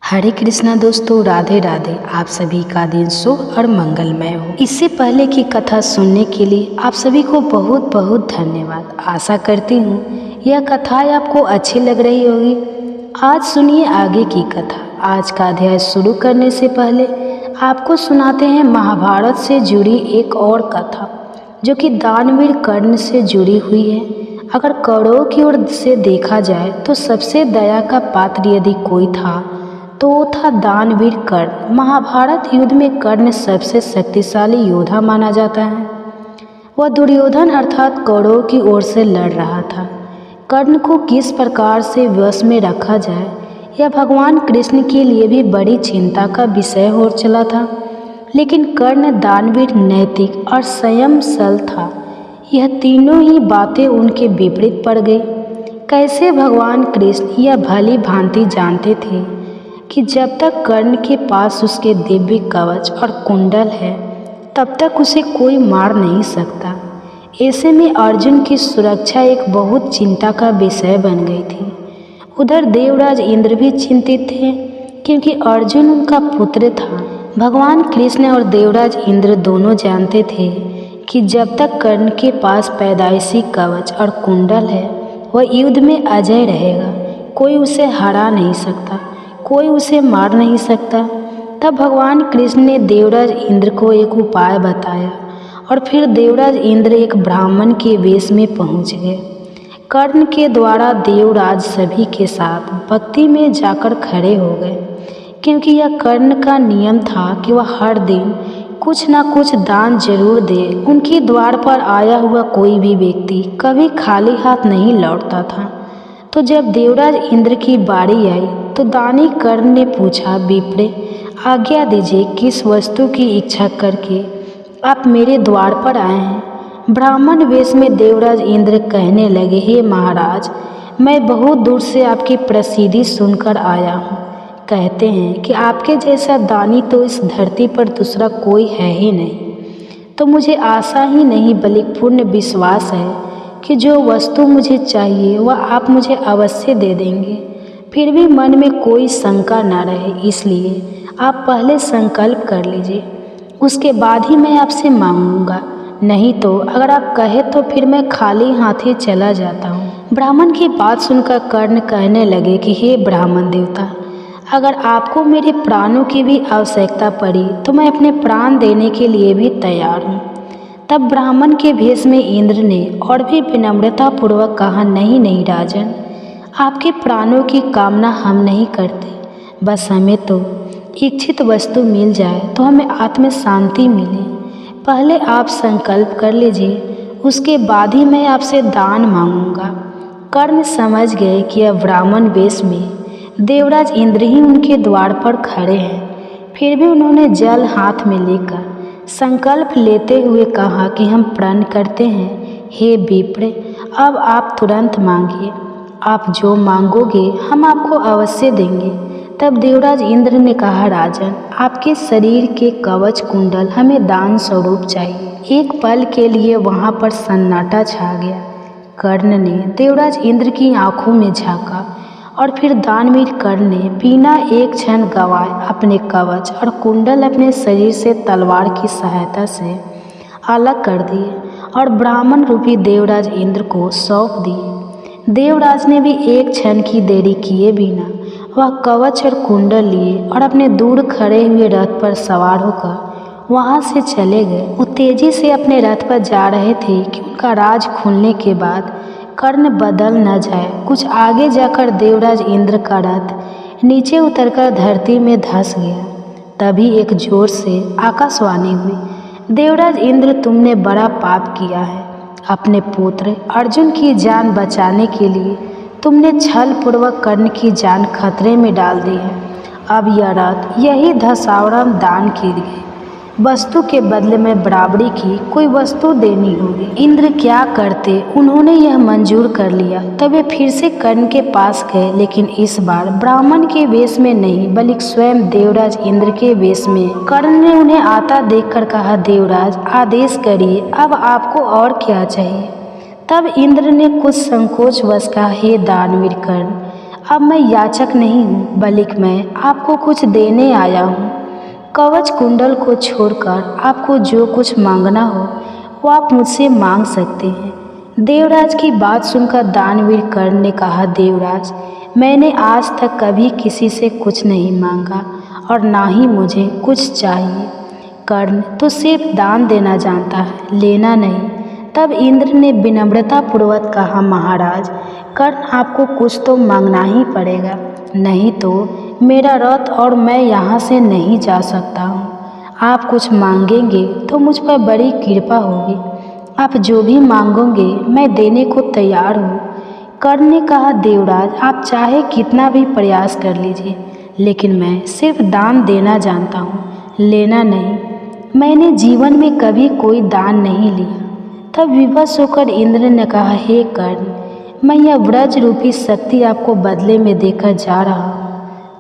हरे कृष्णा दोस्तों, राधे राधे। आप सभी का दिन शुभ और मंगलमय हो। इससे पहले की कथा सुनने के लिए आप सभी को बहुत बहुत धन्यवाद। आशा करती हूँ यह कथा आपको अच्छी लग रही होगी। आज सुनिए आगे की कथा। आज का अध्याय शुरू करने से पहले आपको सुनाते हैं महाभारत से जुड़ी एक और कथा, जो कि दानवीर कर्ण से जुड़ी हुई है। अगर कौरवों की ओर से देखा जाए तो सबसे दया का पात्र यदि कोई था तो वो था दानवीर कर्ण। महाभारत युद्ध में कर्ण सबसे शक्तिशाली योद्धा माना जाता है। वह दुर्योधन अर्थात कौरवों की ओर से लड़ रहा था। कर्ण को किस प्रकार से वश में रखा जाए, यह भगवान कृष्ण के लिए भी बड़ी चिंता का विषय हो चला था। लेकिन कर्ण दानवीर, नैतिक और संयमशील था। यह तीनों ही बातें उनके विपरीत पड़ गई। कैसे भगवान कृष्ण यह भली भांति जानते थे कि जब तक कर्ण के पास उसके दिव्य कवच और कुंडल है तब तक उसे कोई मार नहीं सकता। ऐसे में अर्जुन की सुरक्षा एक बहुत चिंता का विषय बन गई थी। उधर देवराज इंद्र भी चिंतित थे, क्योंकि अर्जुन उनका पुत्र था। भगवान कृष्ण और देवराज इंद्र दोनों जानते थे कि जब तक कर्ण के पास पैदाइशी कवच और कुंडल है वह युद्ध में अजय रहेगा। कोई उसे हरा नहीं सकता, कोई उसे मार नहीं सकता। तब भगवान कृष्ण ने देवराज इंद्र को एक उपाय बताया और फिर देवराज इंद्र एक ब्राह्मण के वेश में पहुंच गए। कर्ण के द्वारा देवराज सभी के साथ भक्ति में जाकर खड़े हो गए, क्योंकि यह कर्ण का नियम था कि वह हर दिन कुछ न कुछ दान जरूर दे। उनके द्वार पर आया हुआ कोई भी व्यक्ति कभी खाली हाथ नहीं लौटता था। तो जब देवराज इंद्र की बारी आई तो दानी कर्ण ने पूछा, विप्रे, आज्ञा दीजिए, किस वस्तु की इच्छा करके आप मेरे द्वार पर आए हैं? ब्राह्मण वेश में देवराज इंद्र कहने लगे, हे महाराज, मैं बहुत दूर से आपकी प्रसिद्धि सुनकर आया हूँ। कहते हैं कि आपके जैसा दानी तो इस धरती पर दूसरा कोई है ही नहीं। तो मुझे आशा ही नहीं बल्कि पूर्ण विश्वास है कि जो वस्तु मुझे चाहिए वह आप मुझे अवश्य दे देंगे। फिर भी मन में कोई शंका न रहे, इसलिए आप पहले संकल्प कर लीजिए, उसके बाद ही मैं आपसे मांगूंगा। नहीं तो अगर आप कहे तो फिर मैं खाली हाथ ही चला जाता हूँ। ब्राह्मण की बात सुनकर कर्ण कहने लगे कि हे ब्राह्मण देवता, अगर आपको मेरे प्राणों की भी आवश्यकता पड़ी तो मैं अपने प्राण देने के लिए भी तैयार हूँ। तब ब्राह्मण के भेष में इंद्र ने और भी विनम्रतापूर्वक कहा, नहीं नहीं राजन, आपके प्राणों की कामना हम नहीं करते। बस हमें तो इच्छित वस्तु मिल जाए तो हमें आत्म शांति मिले। पहले आप संकल्प कर लीजिए, उसके बाद ही मैं आपसे दान मांगूंगा। कर्ण समझ गए कि अब ब्राह्मण वेश में देवराज इंद्र ही उनके द्वार पर खड़े हैं। फिर भी उन्होंने जल हाथ में लेकर संकल्प लेते हुए कहा कि हम प्रण करते हैं, हे विप्र, अब आप तुरंत मांगिए। आप जो मांगोगे हम आपको अवश्य देंगे। तब देवराज इंद्र ने कहा, राजन, आपके शरीर के कवच कुंडल हमें दान स्वरूप चाहिए। एक पल के लिए वहाँ पर सन्नाटा छा गया। कर्ण ने देवराज इंद्र की आंखों में झांका और फिर दानवीर कर्ण ने बिना एक क्षण गवाए अपने कवच और कुंडल अपने शरीर से तलवार की सहायता से अलग कर दिए और ब्राह्मण रूपी देवराज इंद्र को सौंप दिए। देवराज ने भी एक क्षण की देरी किए बिना वह कवच और कुंडल लिए और अपने दूर खड़े हुए रथ पर सवार होकर वहाँ से चले गए। वो तेजी से अपने रथ पर जा रहे थे कि उनका राज खुलने के बाद कर्ण बदल न जाए। कुछ आगे जाकर देवराज इंद्र का रथ नीचे उतरकर धरती में धंस गया। तभी एक जोर से आकाशवाणी हुई, देवराज इंद्र, तुमने बड़ा पाप किया है। अपने पुत्र अर्जुन की जान बचाने के लिए तुमने छल पूर्वक कर्ण की जान खतरे में डाल दी है। अब यह रथ यही धसावड़म दान की गई वस्तु के बदले में बराबरी की कोई वस्तु देनी होगी। इंद्र क्या करते, उन्होंने यह मंजूर कर लिया। तब वे फिर से कर्ण के पास गए, लेकिन इस बार ब्राह्मण के वेश में नहीं बल्कि स्वयं देवराज इंद्र के वेश में। कर्ण ने उन्हें आता देखकर कहा, देवराज, आदेश करिए, अब आपको और क्या चाहिए? तब इंद्र ने कुछ संकोचवश कहा, हे दानवीर कर्ण, अब मैं याचक नहीं हूँ, बल्कि मैं आपको कुछ देने आया हूँ। कवच कुंडल को छोड़कर आपको जो कुछ मांगना हो वो आप मुझसे मांग सकते हैं। देवराज की बात सुनकर दानवीर कर्ण ने कहा, देवराज, मैंने आज तक कभी किसी से कुछ नहीं मांगा और ना ही मुझे कुछ चाहिए। कर्ण तो सिर्फ दान देना जानता है, लेना नहीं। तब इंद्र ने विनम्रतापूर्वक कहा, महाराज, कर्ण आपको कुछ तो मांगना ही पड़ेगा, नहीं तो मेरा रथ और मैं यहाँ से नहीं जा सकता हूँ। आप कुछ मांगेंगे तो मुझ पर बड़ी कृपा होगी। आप जो भी मांगोगे मैं देने को तैयार हूँ। कर्ण ने कहा, देवराज, आप चाहे कितना भी प्रयास कर लीजिए, लेकिन मैं सिर्फ दान देना जानता हूँ, लेना नहीं। मैंने जीवन में कभी कोई दान नहीं लिया। तब विवश होकर इंद्र ने कहा, हे कर्ण, मैं यह व्रज रूपी शक्ति आपको बदले में देकर जा रहा हूँ।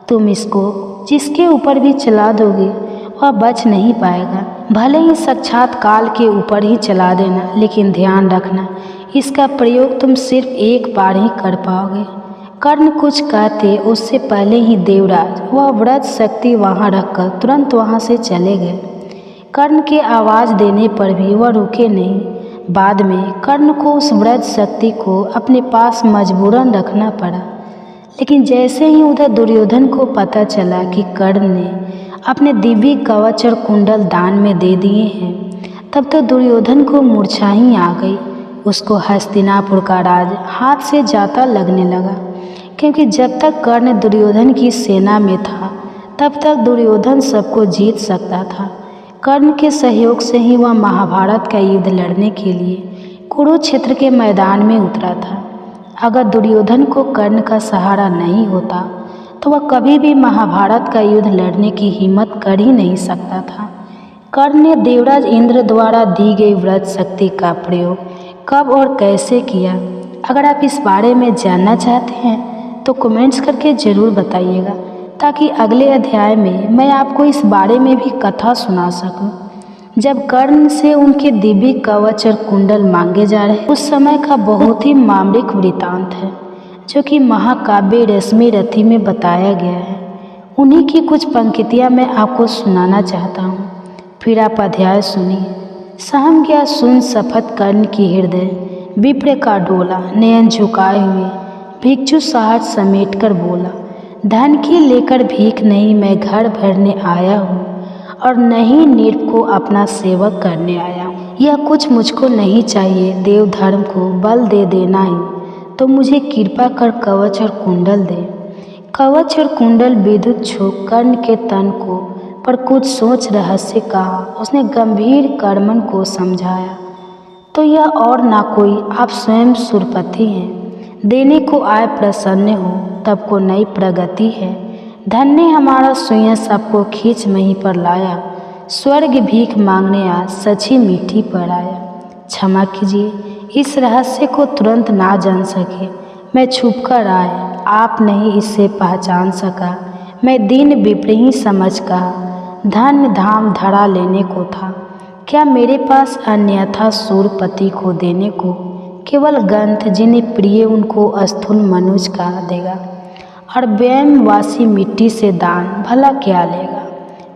तुम इसको जिसके ऊपर भी चला दोगे वह बच नहीं पाएगा। भले ही साक्षात काल के ऊपर ही चला देना, लेकिन ध्यान रखना इसका प्रयोग तुम सिर्फ एक बार ही कर पाओगे। कर्ण कुछ कहते उससे पहले ही देवराज वह व्रज शक्ति वहाँ रखकर तुरंत वहाँ से चले गए। कर्ण के आवाज़ देने पर भी वह रुके नहीं। बाद में कर्ण को उस व्रज शक्ति को अपने पास मजबूरन रखना पड़ा। लेकिन जैसे ही उधर दुर्योधन को पता चला कि कर्ण ने अपने दिव्य कवच और कुंडल दान में दे दिए हैं, तब तो दुर्योधन को मूर्छा ही आ गई। उसको हस्तिनापुर का राज हाथ से जाता लगने लगा, क्योंकि जब तक कर्ण दुर्योधन की सेना में था तब तक दुर्योधन सबको जीत सकता था। कर्ण के सहयोग से ही वह महाभारत का युद्ध लड़ने के लिए कुरुक्षेत्र के मैदान में उतरा था। अगर दुर्योधन को कर्ण का सहारा नहीं होता तो वह कभी भी महाभारत का युद्ध लड़ने की हिम्मत कर ही नहीं सकता था। कर्ण ने देवराज इंद्र द्वारा दी गई व्रज शक्ति का प्रयोग कब और कैसे किया, अगर आप इस बारे में जानना चाहते हैं तो कमेंट्स करके ज़रूर बताइएगा, ताकि अगले अध्याय में मैं आपको इस बारे में भी कथा सुना सकूं। जब कर्ण से उनके दिव्य कवच और कुंडल मांगे जा रहे उस समय का बहुत ही मामलिक वृतांत है, जो कि महाकाव्य रश्मि रथी में बताया गया है। उन्हीं की कुछ पंक्तियां मैं आपको सुनाना चाहता हूँ, फिर आप अध्याय सुनिए। सहम गया सुन शपथ कर्ण की हृदय, विप्र का डोला, नयन झुकाए हुए भिक्षु साहट समेट कर बोला, धन की लेकर भीख नहीं मैं घर भरने आया हूँ, और नहीं निर्प को अपना सेवक करने आया हूँ। यह कुछ मुझको नहीं चाहिए, देव धर्म को बल दे देना ही, तो मुझे कृपा कर कवच और कुंडल दे। कवच और कुंडल विद्युत छू कर्ण के तन को, पर कुछ सोच रहस्य कहा। उसने गंभीर कर्मन को समझाया, तो यह और ना कोई आप स्वयं सुरपति हैं, देने को आए प्रसन्न हो तब को नई प्रगति है। धन ने हमारा सुयं सबको खींच मही पर लाया, स्वर्ग भीख मांगने आज सची मीठी पर आया। क्षमा कीजिए, इस रहस्य को तुरंत ना जान सके, मैं छुपकर आए, आप नहीं इसे पहचान सका। मैं दीन विप्र ही समझ कहा, धन धाम धड़ा लेने को था, क्या मेरे पास अन्यथा सूरपति को देने को, केवल ग्रंथ जिन्हें प्रिय उनको स्थूल मनुज का देगा, और व्ययवासी मिट्टी से दान भला क्या लेगा।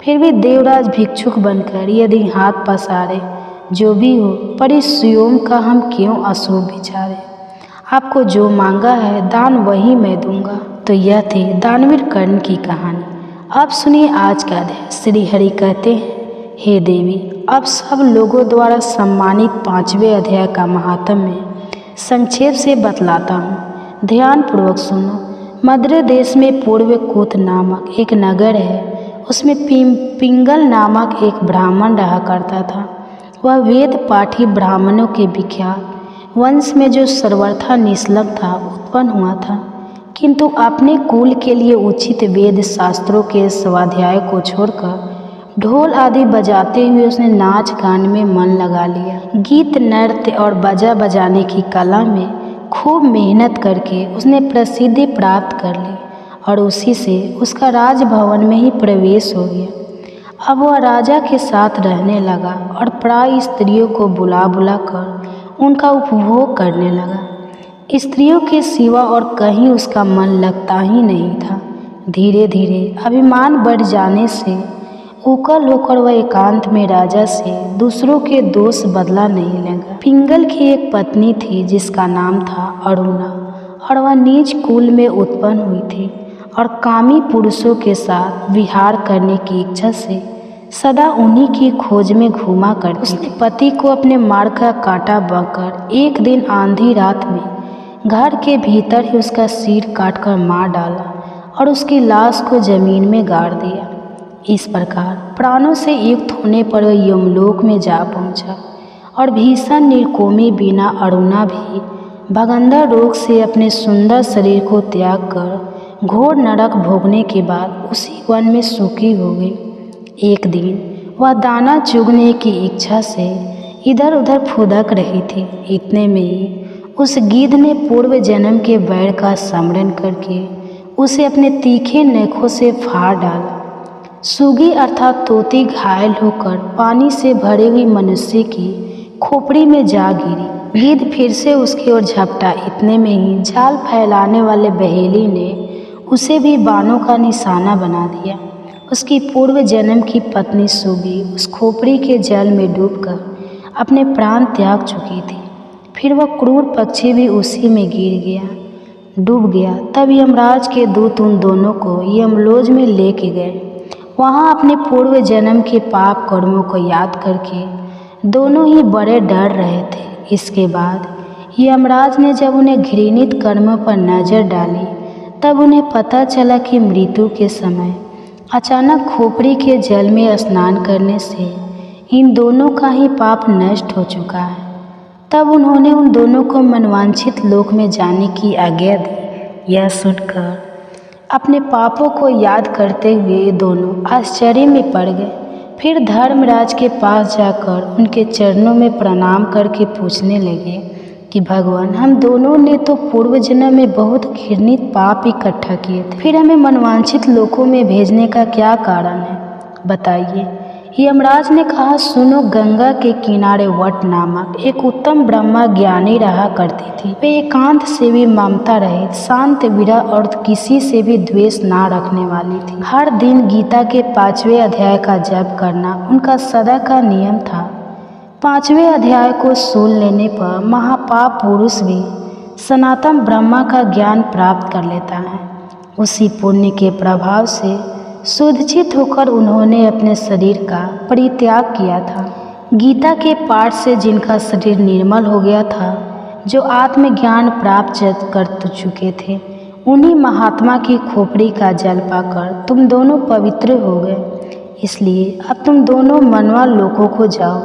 फिर भी देवराज भिक्षुक बनकर यदि हाथ पसारे, जो भी हो पर इस सुयोम का हम क्यों अशुभ विचारे। आपको जो मांगा है दान वही मैं दूंगा। तो यह थी दानवीर कर्ण की कहानी। अब सुनिए आज का अध्याय। श्री हरि कहते हैं, हे देवी, अब सब लोगों द्वारा सम्मानित 5वें अध्याय का महात्म्य संक्षेप से बतलाता हूँ, ध्यान पूर्वक सुनो। मद्र देश में पूर्वकूत नामक एक नगर है, उसमें पिंगल नामक एक ब्राह्मण रहा करता था। वह वेद पाठी ब्राह्मणों के विख्यात वंश में जो सर्वथा निष्लभ था उत्पन्न हुआ था, किंतु अपने कुल के लिए उचित वेद शास्त्रों के स्वाध्याय को छोड़कर ढोल आदि बजाते हुए उसने नाच गान में मन लगा लिया। गीत नृत्य और बाजा बजाने की कला में खूब मेहनत करके उसने प्रसिद्धि प्राप्त कर ली और उसी से उसका राजभवन में ही प्रवेश हो गया। अब वह राजा के साथ रहने लगा और प्राय स्त्रियों को बुला बुला कर उनका उपभोग करने लगा। स्त्रियों के सिवा और कहीं उसका मन लगता ही नहीं था। धीरे धीरे अभिमान बढ़ जाने से उकल होकर वह एकांत में राजा से दूसरों के दोष बदला नहीं लगा। पिंगल की एक पत्नी थी जिसका नाम था अरुणा, और वह नीच कुल में उत्पन्न हुई थी और कामी पुरुषों के साथ विहार करने की इच्छा से सदा उन्हीं की खोज में घूमा करती। उसने पति को अपने मार का कांटा बनकर एक दिन आंधी रात में घर के भीतर ही उसका सिर काटकर मार डाला और उसकी लाश को जमीन में गाड़ दिया। इस प्रकार प्राणों से युक्त होने पर वह यमलोक में जा पहुंचा और भीषण निर्कोमी बिना अरुणा भी भगंदर रोग से अपने सुंदर शरीर को त्याग कर घोर नरक भोगने के बाद उसी वन में सूखी हो गई। एक दिन वह दाना चुगने की इच्छा से इधर उधर फुदक रही थी। इतने में ही उस गिद्ध ने पूर्व जन्म के बैर का स्मरण करके उसे अपने तीखे नखों से फाड़ डाला। सुगी अर्थात तोती घायल होकर पानी से भरे हुई मनुष्य की खोपड़ी में जा गिरी। गिद्ध फिर से उसकी ओर झपटा। इतने में ही जाल फैलाने वाले बहेली ने उसे भी बाणों का निशाना बना दिया। उसकी पूर्व जन्म की पत्नी सुगी उस खोपड़ी के जल में डूबकर अपने प्राण त्याग चुकी थी। फिर वह क्रूर पक्षी भी उसी में गिर गया, डूब गया। तब यमराज के दूत उन दोनों को यमलोज में लेके गए। वहाँ अपने पूर्व जन्म के पाप कर्मों को याद करके दोनों ही बड़े डर रहे थे। इसके बाद यमराज ने जब उन्हें घृणित कर्मों पर नज़र डाली तब उन्हें पता चला कि मृत्यु के समय अचानक खोपड़ी के जल में स्नान करने से इन दोनों का ही पाप नष्ट हो चुका है। तब उन्होंने उन दोनों को मनवांछित लोक में जाने की आज्ञा दी। यह सुनकर अपने पापों को याद करते हुए दोनों आश्चर्य में पड़ गए। फिर धर्मराज के पास जाकर उनके चरणों में प्रणाम करके पूछने लगे कि भगवान, हम दोनों ने तो पूर्व जन्म में बहुत घृणित पाप इकट्ठा किए थे, फिर हमें मनवांछित लोकों में भेजने का क्या कारण है, बताइए। यमराज ने कहा, सुनो, गंगा के किनारे वट नामक एक उत्तम ब्रह्मा ज्ञानी रहा करती थी। वे एकांत से भी ममता रहित, शांत विरह और किसी से भी द्वेष ना रखने वाली थी। हर दिन गीता के 5वें अध्याय का जप करना उनका सदा का नियम था। 5वें अध्याय को सुन लेने पर महापाप पुरुष भी सनातन ब्रह्मा का ज्ञान प्राप्त कर लेता है। उसी पुण्य के प्रभाव से शुद्धचित होकर उन्होंने अपने शरीर का परित्याग किया था। गीता के पाठ से जिनका शरीर निर्मल हो गया था, जो आत्मज्ञान प्राप्त कर चुके थे, उन्हीं महात्मा की खोपड़ी का जल पाकर तुम दोनों पवित्र हो गए। इसलिए अब तुम दोनों मनवा लोकों को जाओ,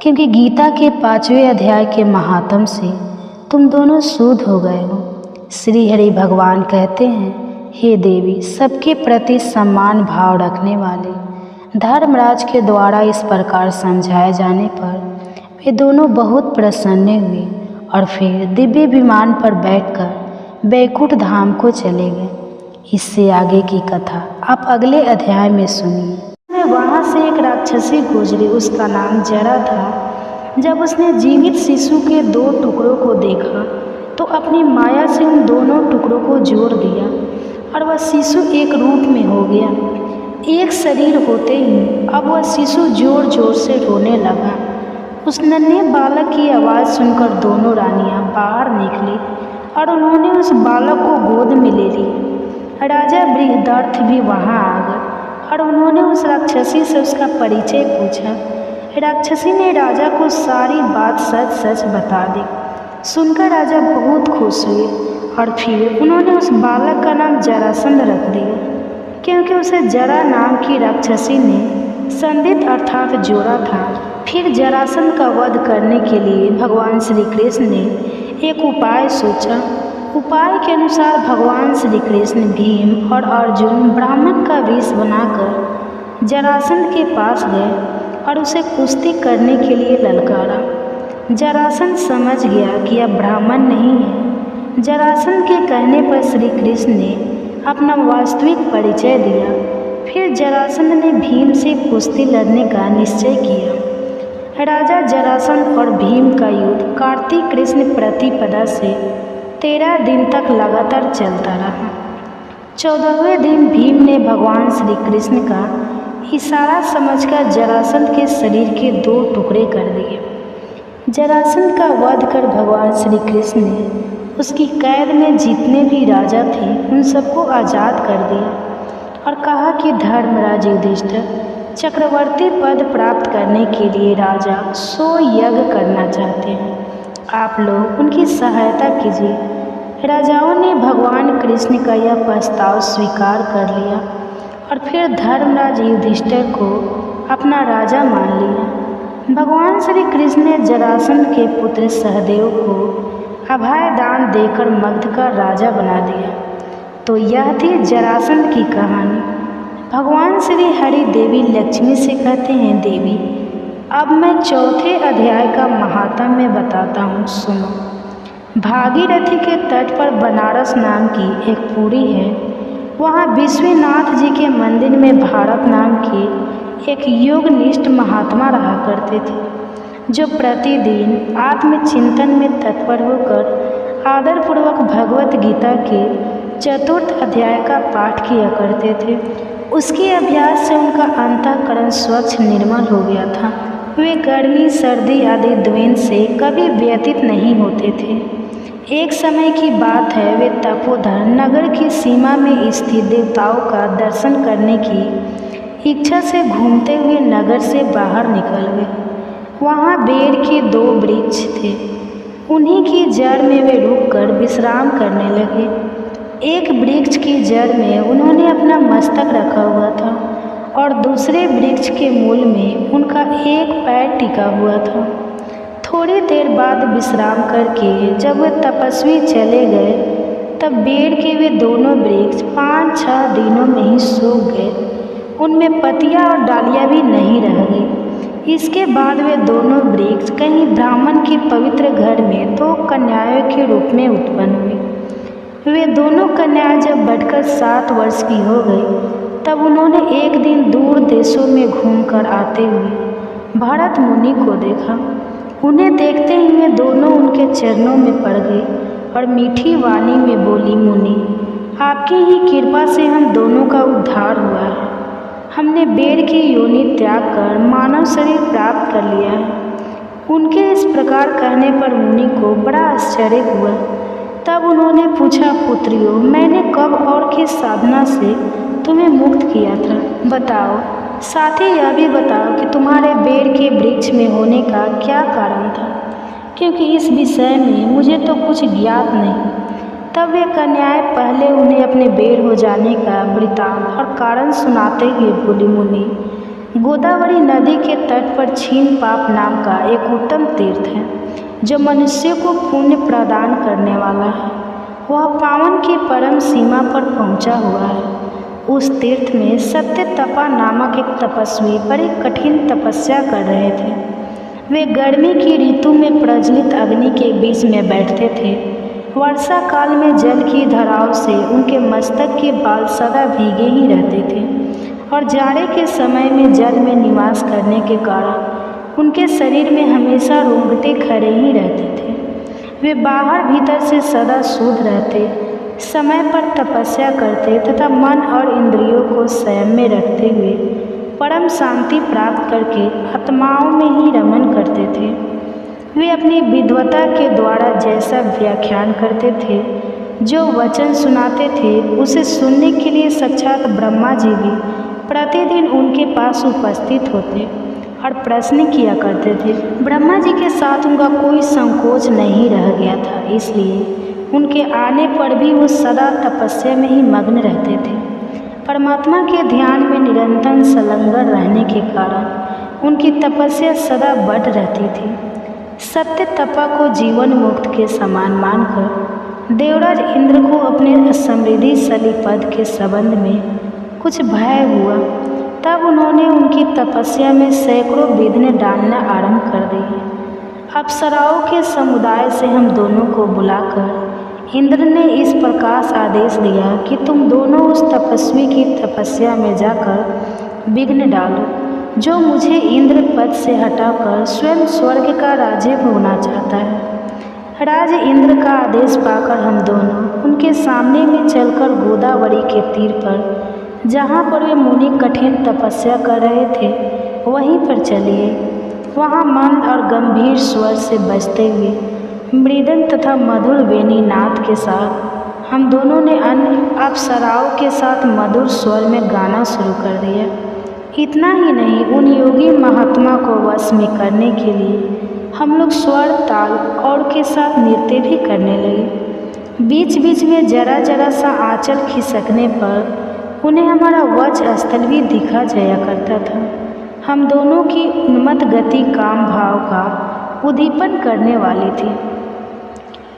क्योंकि गीता के 5वें अध्याय के महात्म से तुम दोनों शुद्ध हो गए हो। श्री हरि भगवान कहते हैं, हे देवी, सबके प्रति सम्मान भाव रखने वाले धर्मराज के द्वारा इस प्रकार समझाए जाने पर वे दोनों बहुत प्रसन्न हुए और फिर दिव्य विमान पर बैठकर बैकुंठ धाम को चले गए। इससे आगे की कथा आप अगले अध्याय में सुनिए। वहाँ से एक राक्षसी गुजरी, उसका नाम जरा था। जब उसने जीवित शिशु के 2 टुकड़ों को देखा तो अपनी माया से उन दोनों टुकड़ों को जोड़ दिया और वह शिशु एक रूप में हो गया। एक शरीर होते ही अब वह शिशु जोर जोर से रोने लगा। उस नन्हे बालक की आवाज़ सुनकर दोनों रानियां बाहर निकली और उन्होंने उस बालक को गोद में ले लिया। राजा बृहदर्थ भी वहां आ गए और उन्होंने उस राक्षसी से उसका परिचय पूछा। राक्षसी ने राजा को सारी बात सच सच बता दी। सुनकर राजा बहुत खुश हुए और फिर उन्होंने उस बालक का नाम जरासंध रख दिया, क्योंकि उसे जरा नाम की राक्षसी ने संदित अर्थात जोड़ा था। फिर जरासंध का वध करने के लिए भगवान श्री कृष्ण ने एक उपाय सोचा। उपाय के अनुसार भगवान श्री कृष्ण, भीम और अर्जुन ब्राह्मण का वेश बनाकर जरासंध के पास गए और उसे कुश्ती करने के लिए ललकारा। जरासंध समझ गया कि यह ब्राह्मण नहीं है। जरासंध के कहने पर श्री कृष्ण ने अपना वास्तविक परिचय दिया। फिर जरासंध ने भीम से कुश्ती लड़ने का निश्चय किया। राजा जरासंध और भीम का युद्ध कार्तिक कृष्ण प्रतिपदा से 13 दिन तक लगातार चलता रहा। 14वें दिन भीम ने भगवान श्री कृष्ण का इशारा समझकर जरासंध के शरीर के 2 टुकड़े कर दिए। जरासंध का वध कर भगवान श्री कृष्ण ने उसकी कैद में जितने भी राजा थे उन सबको आज़ाद कर दिया और कहा कि धर्मराज युधिष्ठिर चक्रवर्ती पद प्राप्त करने के लिए राजा 100 यज्ञ करना चाहते हैं, आप लोग उनकी सहायता कीजिए। राजाओं ने भगवान कृष्ण का यह प्रस्ताव स्वीकार कर लिया और फिर धर्मराज युधिष्ठिर को अपना राजा मान लिया। भगवान श्री कृष्ण ने जरासंध के पुत्र सहदेव को अभय दान देकर मगध का राजा बना दिया। तो यह थी जरासंध की कहानी। भगवान श्री हरि देवी लक्ष्मी से कहते हैं, देवी अब मैं 4थे अध्याय का महात्म्य बताता हूँ, सुनो। भागीरथी के तट पर बनारस नाम की एक पुरी है। वहाँ विश्वनाथ जी के मंदिर में भारत नाम के एक योगनिष्ठ महात्मा रहा करते थे, जो प्रतिदिन आत्मचिंतन में तत्पर होकर आदरपूर्वक भगवत गीता के 4th अध्याय का पाठ किया करते थे। उसके अभ्यास से उनका अंतःकरण स्वच्छ निर्मल हो गया था। वे गर्मी सर्दी आदि द्वेष से कभी व्यतीत नहीं होते थे। एक समय की बात है, वे तपोधर नगर की सीमा में स्थित देवताओं का दर्शन करने की इच्छा से घूमते हुए नगर से बाहर निकल गए। वहाँ बेर के 2 वृक्ष थे। उन्हीं की जड़ में वे रुककर विश्राम करने लगे। एक वृक्ष की जड़ में उन्होंने अपना मस्तक रखा हुआ था और दूसरे वृक्ष के मूल में उनका एक पैर टिका हुआ था। थोड़ी देर बाद विश्राम करके जब वे तपस्वी चले गए, तब बेर के वे दोनों वृक्ष 5-6 दिनों में ही सूख गए। उनमें पत्तियां और डालियां भी नहीं रह गई। इसके बाद वे दोनों वृक्ष कहीं ब्राह्मण के पवित्र घर में 2 कन्याओं के रूप में उत्पन्न हुई। वे दोनों कन्याएं जब बढ़कर 7 वर्ष की हो गई, तब उन्होंने एक दिन दूर देशों में घूमकर आते हुए भरत मुनि को देखा। उन्हें देखते ही वे दोनों उनके चरणों में पड़ गए और मीठी वाणी में बोली, मुनि आपकी ही कृपा से हम दोनों का उद्धार हुआ है। हमने बेर की योनि त्याग कर मानव शरीर प्राप्त कर लिया है। उनके इस प्रकार कहने पर मुनि को बड़ा आश्चर्य हुआ। तब उन्होंने पूछा, पुत्रियों मैंने कब और किस साधना से तुम्हें मुक्त किया था, बताओ। साथ ही यह भी बताओ कि तुम्हारे बेर के वृक्ष में होने का क्या कारण था, क्योंकि इस विषय में मुझे तो कुछ ज्ञात नहीं। तब वे कन्याएं पहले उन्हें अपने बेर हो जाने का वृतांत और कारण सुनाते हुए बोली, मुनि गोदावरी नदी के तट पर छीन पाप नाम का एक उत्तम तीर्थ है, जो मनुष्य को पुण्य प्रदान करने वाला है। वह पावन की परम सीमा पर पहुंचा हुआ है। उस तीर्थ में सत्य तपा नामक एक तपस्वी बड़ी कठिन तपस्या कर रहे थे। वे गर्मी की ऋतु में प्रज्वलित अग्नि के बीच में बैठते थे। वर्षा काल में जल की धाराओं से उनके मस्तक के बाल सदा भीगे ही रहते थे और जाड़े के समय में जल में निवास करने के कारण उनके शरीर में हमेशा रोंगटे खड़े ही रहते थे। वे बाहर भीतर से सदा शुद्ध रहते, समय पर तपस्या करते तथा मन और इंद्रियों को संयम में रखते हुए परम शांति प्राप्त करके आत्माओं में ही रमन करते थे। वे अपनी विद्वता के द्वारा जैसा व्याख्यान करते थे, जो वचन सुनाते थे, उसे सुनने के लिए साक्षात ब्रह्मा जी भी प्रतिदिन उनके पास उपस्थित होते और प्रश्न किया करते थे। ब्रह्मा जी के साथ उनका कोई संकोच नहीं रह गया था, इसलिए उनके आने पर भी वो सदा तपस्या में ही मग्न रहते थे। परमात्मा के ध्यान में निरंतर संलग्न रहने के कारण उनकी तपस्या सदा बढ़ रहती थी। सत्य तपा को जीवन मुक्त के समान मानकर देवराज इंद्र को अपने समृद्धिशाली पद के संबंध में कुछ भय हुआ। तब उन्होंने उनकी तपस्या में सैकड़ों विघ्न डालना आरंभ कर दिए। अप्सराओं के समुदाय से हम दोनों को बुलाकर इंद्र ने इस प्रकार आदेश दिया कि तुम दोनों उस तपस्वी की तपस्या में जाकर विघ्न डालो, जो मुझे इंद्र पद से हटाकर स्वयं स्वर्ग का राज्य भोगना चाहता है। राज इंद्र का आदेश पाकर हम दोनों उनके सामने में चलकर गोदावरी के तीर पर, जहाँ पर वे मुनि कठिन तपस्या कर रहे थे, वहीं पर चलिए। वहाँ मंद और गंभीर स्वर से बजते हुए मृदंग तथा मधुर वेणी नाद के साथ हम दोनों ने अन्य अप्सराओं के साथ मधुर स्वर में गाना शुरू कर दिया। इतना ही नहीं, उन योगी महात्मा को वश में करने के लिए हम लोग स्वर, ताल और के साथ नृत्य भी करने लगे। बीच बीच में जरा जरा सा आंचल खिसकने पर उन्हें हमारा वक्ष स्थल भी दिखा जाया करता था। हम दोनों की उन्मत्त गति काम भाव का उद्दीपन करने वाली थी,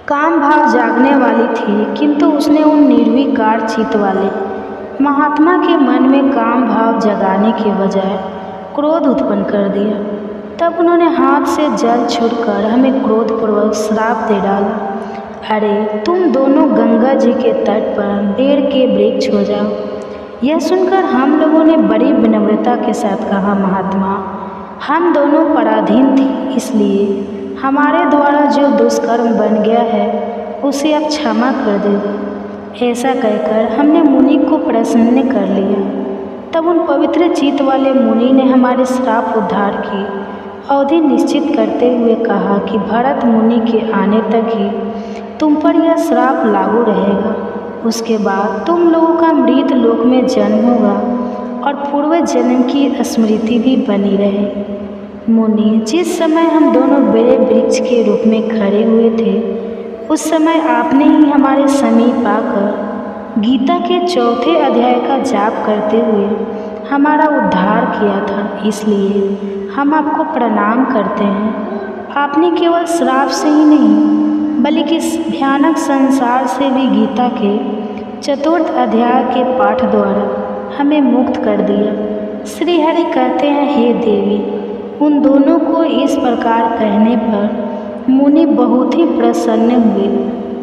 काम भाव जागने वाली थी, किंतु उसने उन निर्विकार चित्त वाले महात्मा के मन में काम भाव जगाने के बजाय क्रोध उत्पन्न कर दिया। तब उन्होंने हाथ से जल छुड़कर हमें क्रोधपूर्वक श्राप दे डाला। अरे तुम दोनों गंगा जी के तट पर बेर के वृक्ष हो जाओ। यह सुनकर हम लोगों ने बड़ी विनम्रता के साथ कहा, महात्मा, हम दोनों पराधीन थे, इसलिए हमारे द्वारा जो दुष्कर्म बन गया है उसे आप क्षमा कर देंगे। ऐसा कहकर हमने मुनि को प्रसन्न कर लिया। तब उन पवित्र चित्त वाले मुनि ने हमारे श्राप उद्धार की अवधि निश्चित करते हुए कहा कि भरत मुनि के आने तक ही तुम पर यह श्राप लागू रहेगा। उसके बाद तुम लोगों का मृत लोक में जन्म होगा और पूर्व जन्म की स्मृति भी बनी रहे। मुनि, जिस समय हम दोनों बड़े वृक्ष के रूप में खड़े हुए थे, उस समय आपने ही हमारे समीप आकर गीता के 4 अध्याय का जाप करते हुए हमारा उद्धार किया था, इसलिए हम आपको प्रणाम करते हैं। आपने केवल श्राप से ही नहीं बल्कि इस भयानक संसार से भी गीता के 4 अध्याय के पाठ द्वारा हमें मुक्त कर दिया। श्री हरि कहते हैं, हे देवी, उन दोनों को इस प्रकार कहने पर मुनि बहुत ही प्रसन्न हुए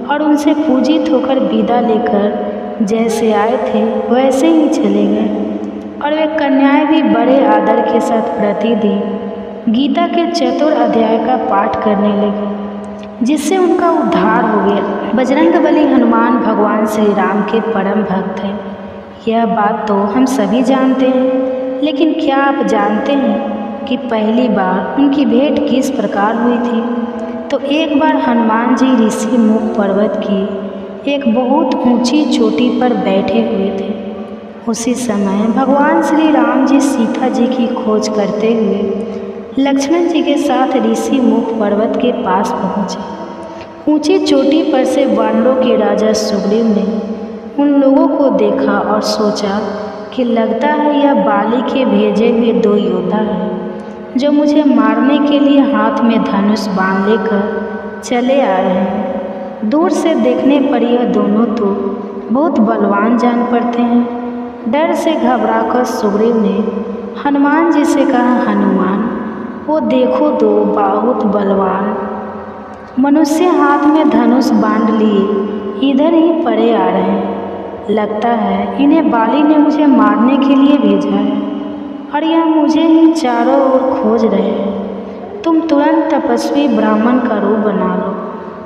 और उनसे पूजित होकर विदा लेकर जैसे आए थे वैसे ही चले गए। और वे कन्याएं भी बड़े आदर के साथ प्रतिदिन गीता के 4 अध्याय का पाठ करने लगी, जिससे उनका उद्धार हो गया। बजरंगबली हनुमान भगवान श्री राम के परम भक्त हैं। यह बात तो हम सभी जानते हैं, लेकिन क्या आप जानते हैं कि पहली बार उनकी भेंट किस प्रकार हुई थी? तो एक बार हनुमान जी ऋषि मुख पर्वत की एक बहुत ऊंची चोटी पर बैठे हुए थे। उसी समय भगवान श्री राम जी सीता जी की खोज करते हुए लक्ष्मण जी के साथ ऋषि मुख पर्वत के पास पहुँचे। ऊंची चोटी पर से वानरों के राजा सुग्रीव ने उन लोगों को देखा और सोचा कि लगता है यह बाली के भेजे हुए 2 योद्धा हैं जो मुझे मारने के लिए हाथ में धनुष बाण लेकर चले आ रहे हैं। दूर से देखने पर यह दोनों तो बहुत बलवान जान पड़ते हैं। डर से घबराकर सुग्रीव ने हनुमान जी से कहा, हनुमान, वो देखो 2 बहुत बलवान मनुष्य हाथ में धनुष बांध लिए इधर ही पड़े आ रहे हैं। लगता है इन्हें बाली ने मुझे मारने के लिए भेजा है और यह मुझे ही चारों ओर खोज रहे हैं। तुम तुरंत तपस्वी ब्राह्मण का रूप बना लो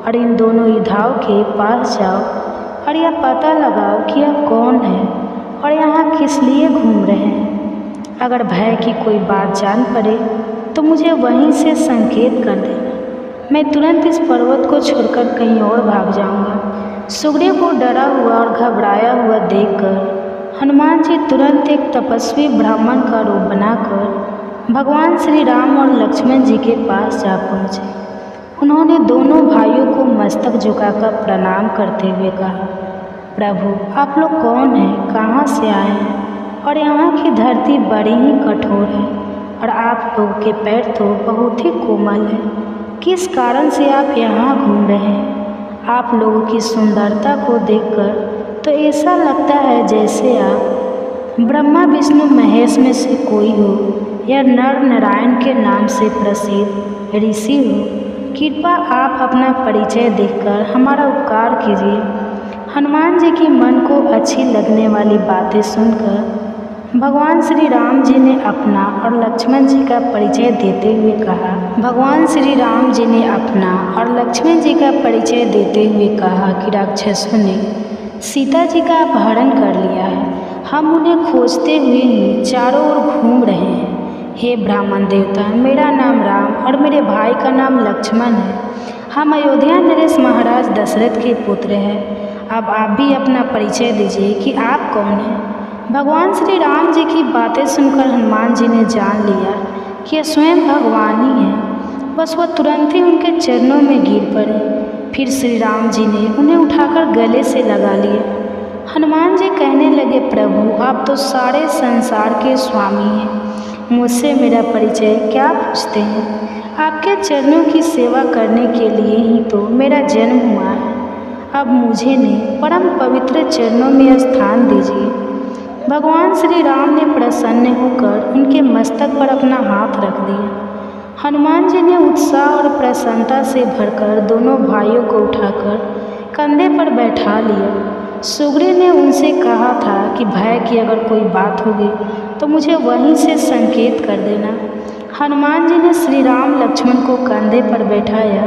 और इन दोनों योद्धाओं के पास जाओ और यह पता लगाओ कि यह कौन है और यहाँ किस लिए घूम रहे हैं। अगर भय की कोई बात जान पड़े तो मुझे वहीं से संकेत कर देना। मैं तुरंत इस पर्वत को छोड़कर कहीं और भाग जाऊंगा। सुग्रीव को डरा हुआ और घबराया हुआ देखकर हनुमान जी तुरंत एक तपस्वी ब्राह्मण का रूप बनाकर भगवान श्री राम और लक्ष्मण जी के पास जा पहुँचे। उन्होंने दोनों भाइयों को मस्तक झुकाकर प्रणाम करते हुए कहा, प्रभु, आप लोग कौन हैं, कहाँ से आए हैं और यहाँ की धरती बड़ी ही कठोर है और आप लोगों के पैर तो बहुत ही कोमल हैं। किस कारण से आप यहाँ घूम रहे हैं? आप लोगों की सुंदरता को देखकर तो ऐसा लगता है जैसे आप ब्रह्मा विष्णु महेश में से कोई हो या नर नारायण के नाम से प्रसिद्ध ऋषि हो। कृपया आप अपना परिचय देकर हमारा उपकार कीजिए। हनुमान जी की मन को अच्छी लगने वाली बातें सुनकर भगवान श्री राम जी ने अपना और लक्ष्मण जी का परिचय देते हुए कहा। भगवान श्री राम जी ने अपना और लक्ष्मण जी का परिचय देते हुए कहा कि राक्षसों ने सीता जी का अपहरण कर लिया है। हम उन्हें खोजते हुए ही चारों ओर घूम रहे हैं। हे ब्राह्मण देवता, मेरा नाम राम और मेरे भाई का नाम लक्ष्मण है। हम अयोध्या नरेश महाराज दशरथ के पुत्र हैं। अब आप भी अपना परिचय दीजिए कि आप कौन हैं। भगवान श्री राम जी की बातें सुनकर हनुमान जी ने जान लिया कि यह स्वयं भगवान ही हैं। बस वह तुरंत ही उनके चरणों में गिर पड़े। फिर श्री राम जी ने उन्हें उठाकर गले से लगा लिया। हनुमान जी कहने लगे, प्रभु आप तो सारे संसार के स्वामी हैं, मुझसे मेरा परिचय क्या पूछते हैं। आपके चरणों की सेवा करने के लिए ही तो मेरा जन्म हुआ है। अब मुझे नहीं परम पवित्र चरणों में स्थान दीजिए। भगवान श्री राम ने प्रसन्न होकर उनके मस्तक पर अपना हाथ रख दिया। हनुमान जी ने उत्साह और प्रसन्नता से भरकर दोनों भाइयों को उठाकर कंधे पर बैठा लिया। सुग्रीव ने उनसे कहा था कि भय की अगर कोई बात होगी तो मुझे वहीं से संकेत कर देना। हनुमान जी ने श्री राम लक्ष्मण को कंधे पर बैठाया।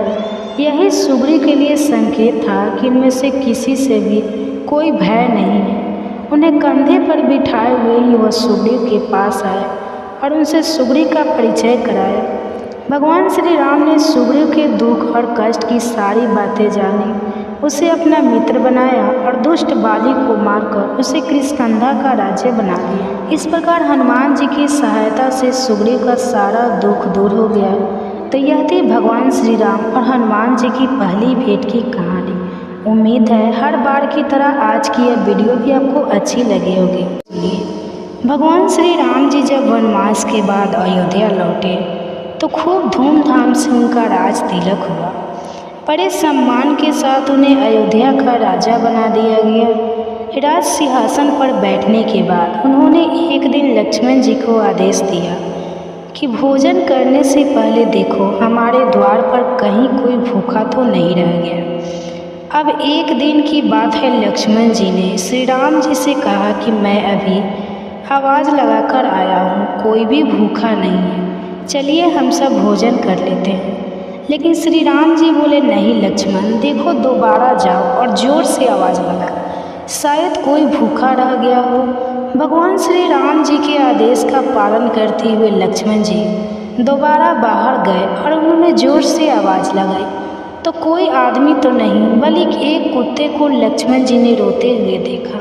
यही सुग्रीव के लिए संकेत था कि इनमें से किसी से भी कोई भय नहीं है। उन्हें कंधे पर बिठाए हुए ही वह सुग्रीव के पास आए और उनसे सुग्रीव का परिचय कराया। भगवान श्री राम ने सुग्रीव के दुख और कष्ट की सारी बातें जानी, उसे अपना मित्र बनाया और दुष्ट बाली को मारकर उसे कृष्णकंधा का राज्य बना दिया। इस प्रकार हनुमान जी की सहायता से सुग्रीव का सारा दुख दूर हो गया। तो यह थी भगवान श्री राम और हनुमान जी की पहली भेंट की कहानी। उम्मीद है हर बार की तरह आज की यह वीडियो भी आपको अच्छी लगी होगी। भगवान श्री राम जी जब वनवास के बाद अयोध्या लौटे तो खूब धूमधाम से उनका राज तिलक हुआ। बड़े सम्मान के साथ उन्हें अयोध्या का राजा बना दिया गया। राज सिंहासन पर बैठने के बाद उन्होंने एक दिन लक्ष्मण जी को आदेश दिया कि भोजन करने से पहले देखो हमारे द्वार पर कहीं कोई भूखा तो नहीं रह गया। अब एक दिन की बात है, लक्ष्मण जी ने श्री राम जी से कहा कि मैं अभी आवाज़ लगाकर आया हूँ, कोई भी भूखा नहीं है, चलिए हम सब भोजन कर लेते हैं। लेकिन श्री राम जी बोले, नहीं लक्ष्मण, देखो दोबारा जाओ और ज़ोर से आवाज़ लगा, शायद कोई भूखा रह गया हो। भगवान श्री राम जी के आदेश का पालन करते हुए लक्ष्मण जी दोबारा बाहर गए और उन्होंने ज़ोर से आवाज़ लगाई तो कोई आदमी तो नहीं बल्कि एक कुत्ते को लक्ष्मण जी ने रोते हुए देखा।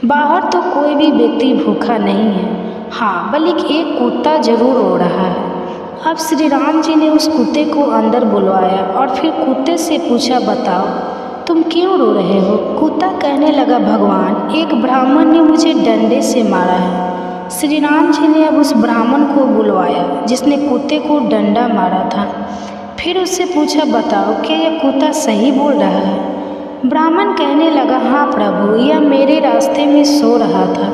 बाहर तो कोई भी व्यक्ति भूखा नहीं है, हाँ बल्कि एक कुत्ता जरूर रो रहा है। अब श्री राम जी ने उस कुत्ते को अंदर बुलवाया और फिर कुत्ते से पूछा, बताओ तुम क्यों रो रहे हो। कुत्ता कहने लगा, भगवान एक ब्राह्मण ने मुझे डंडे से मारा है। श्री राम जी ने अब उस ब्राह्मण को बुलवाया जिसने कुत्ते को डंडा मारा था। फिर उससे पूछा, बताओ क्या यह कुत्ता सही बोल रहा है। ब्राह्मण कहने लगा, हाँ प्रभु, यह मेरे रास्ते में सो रहा था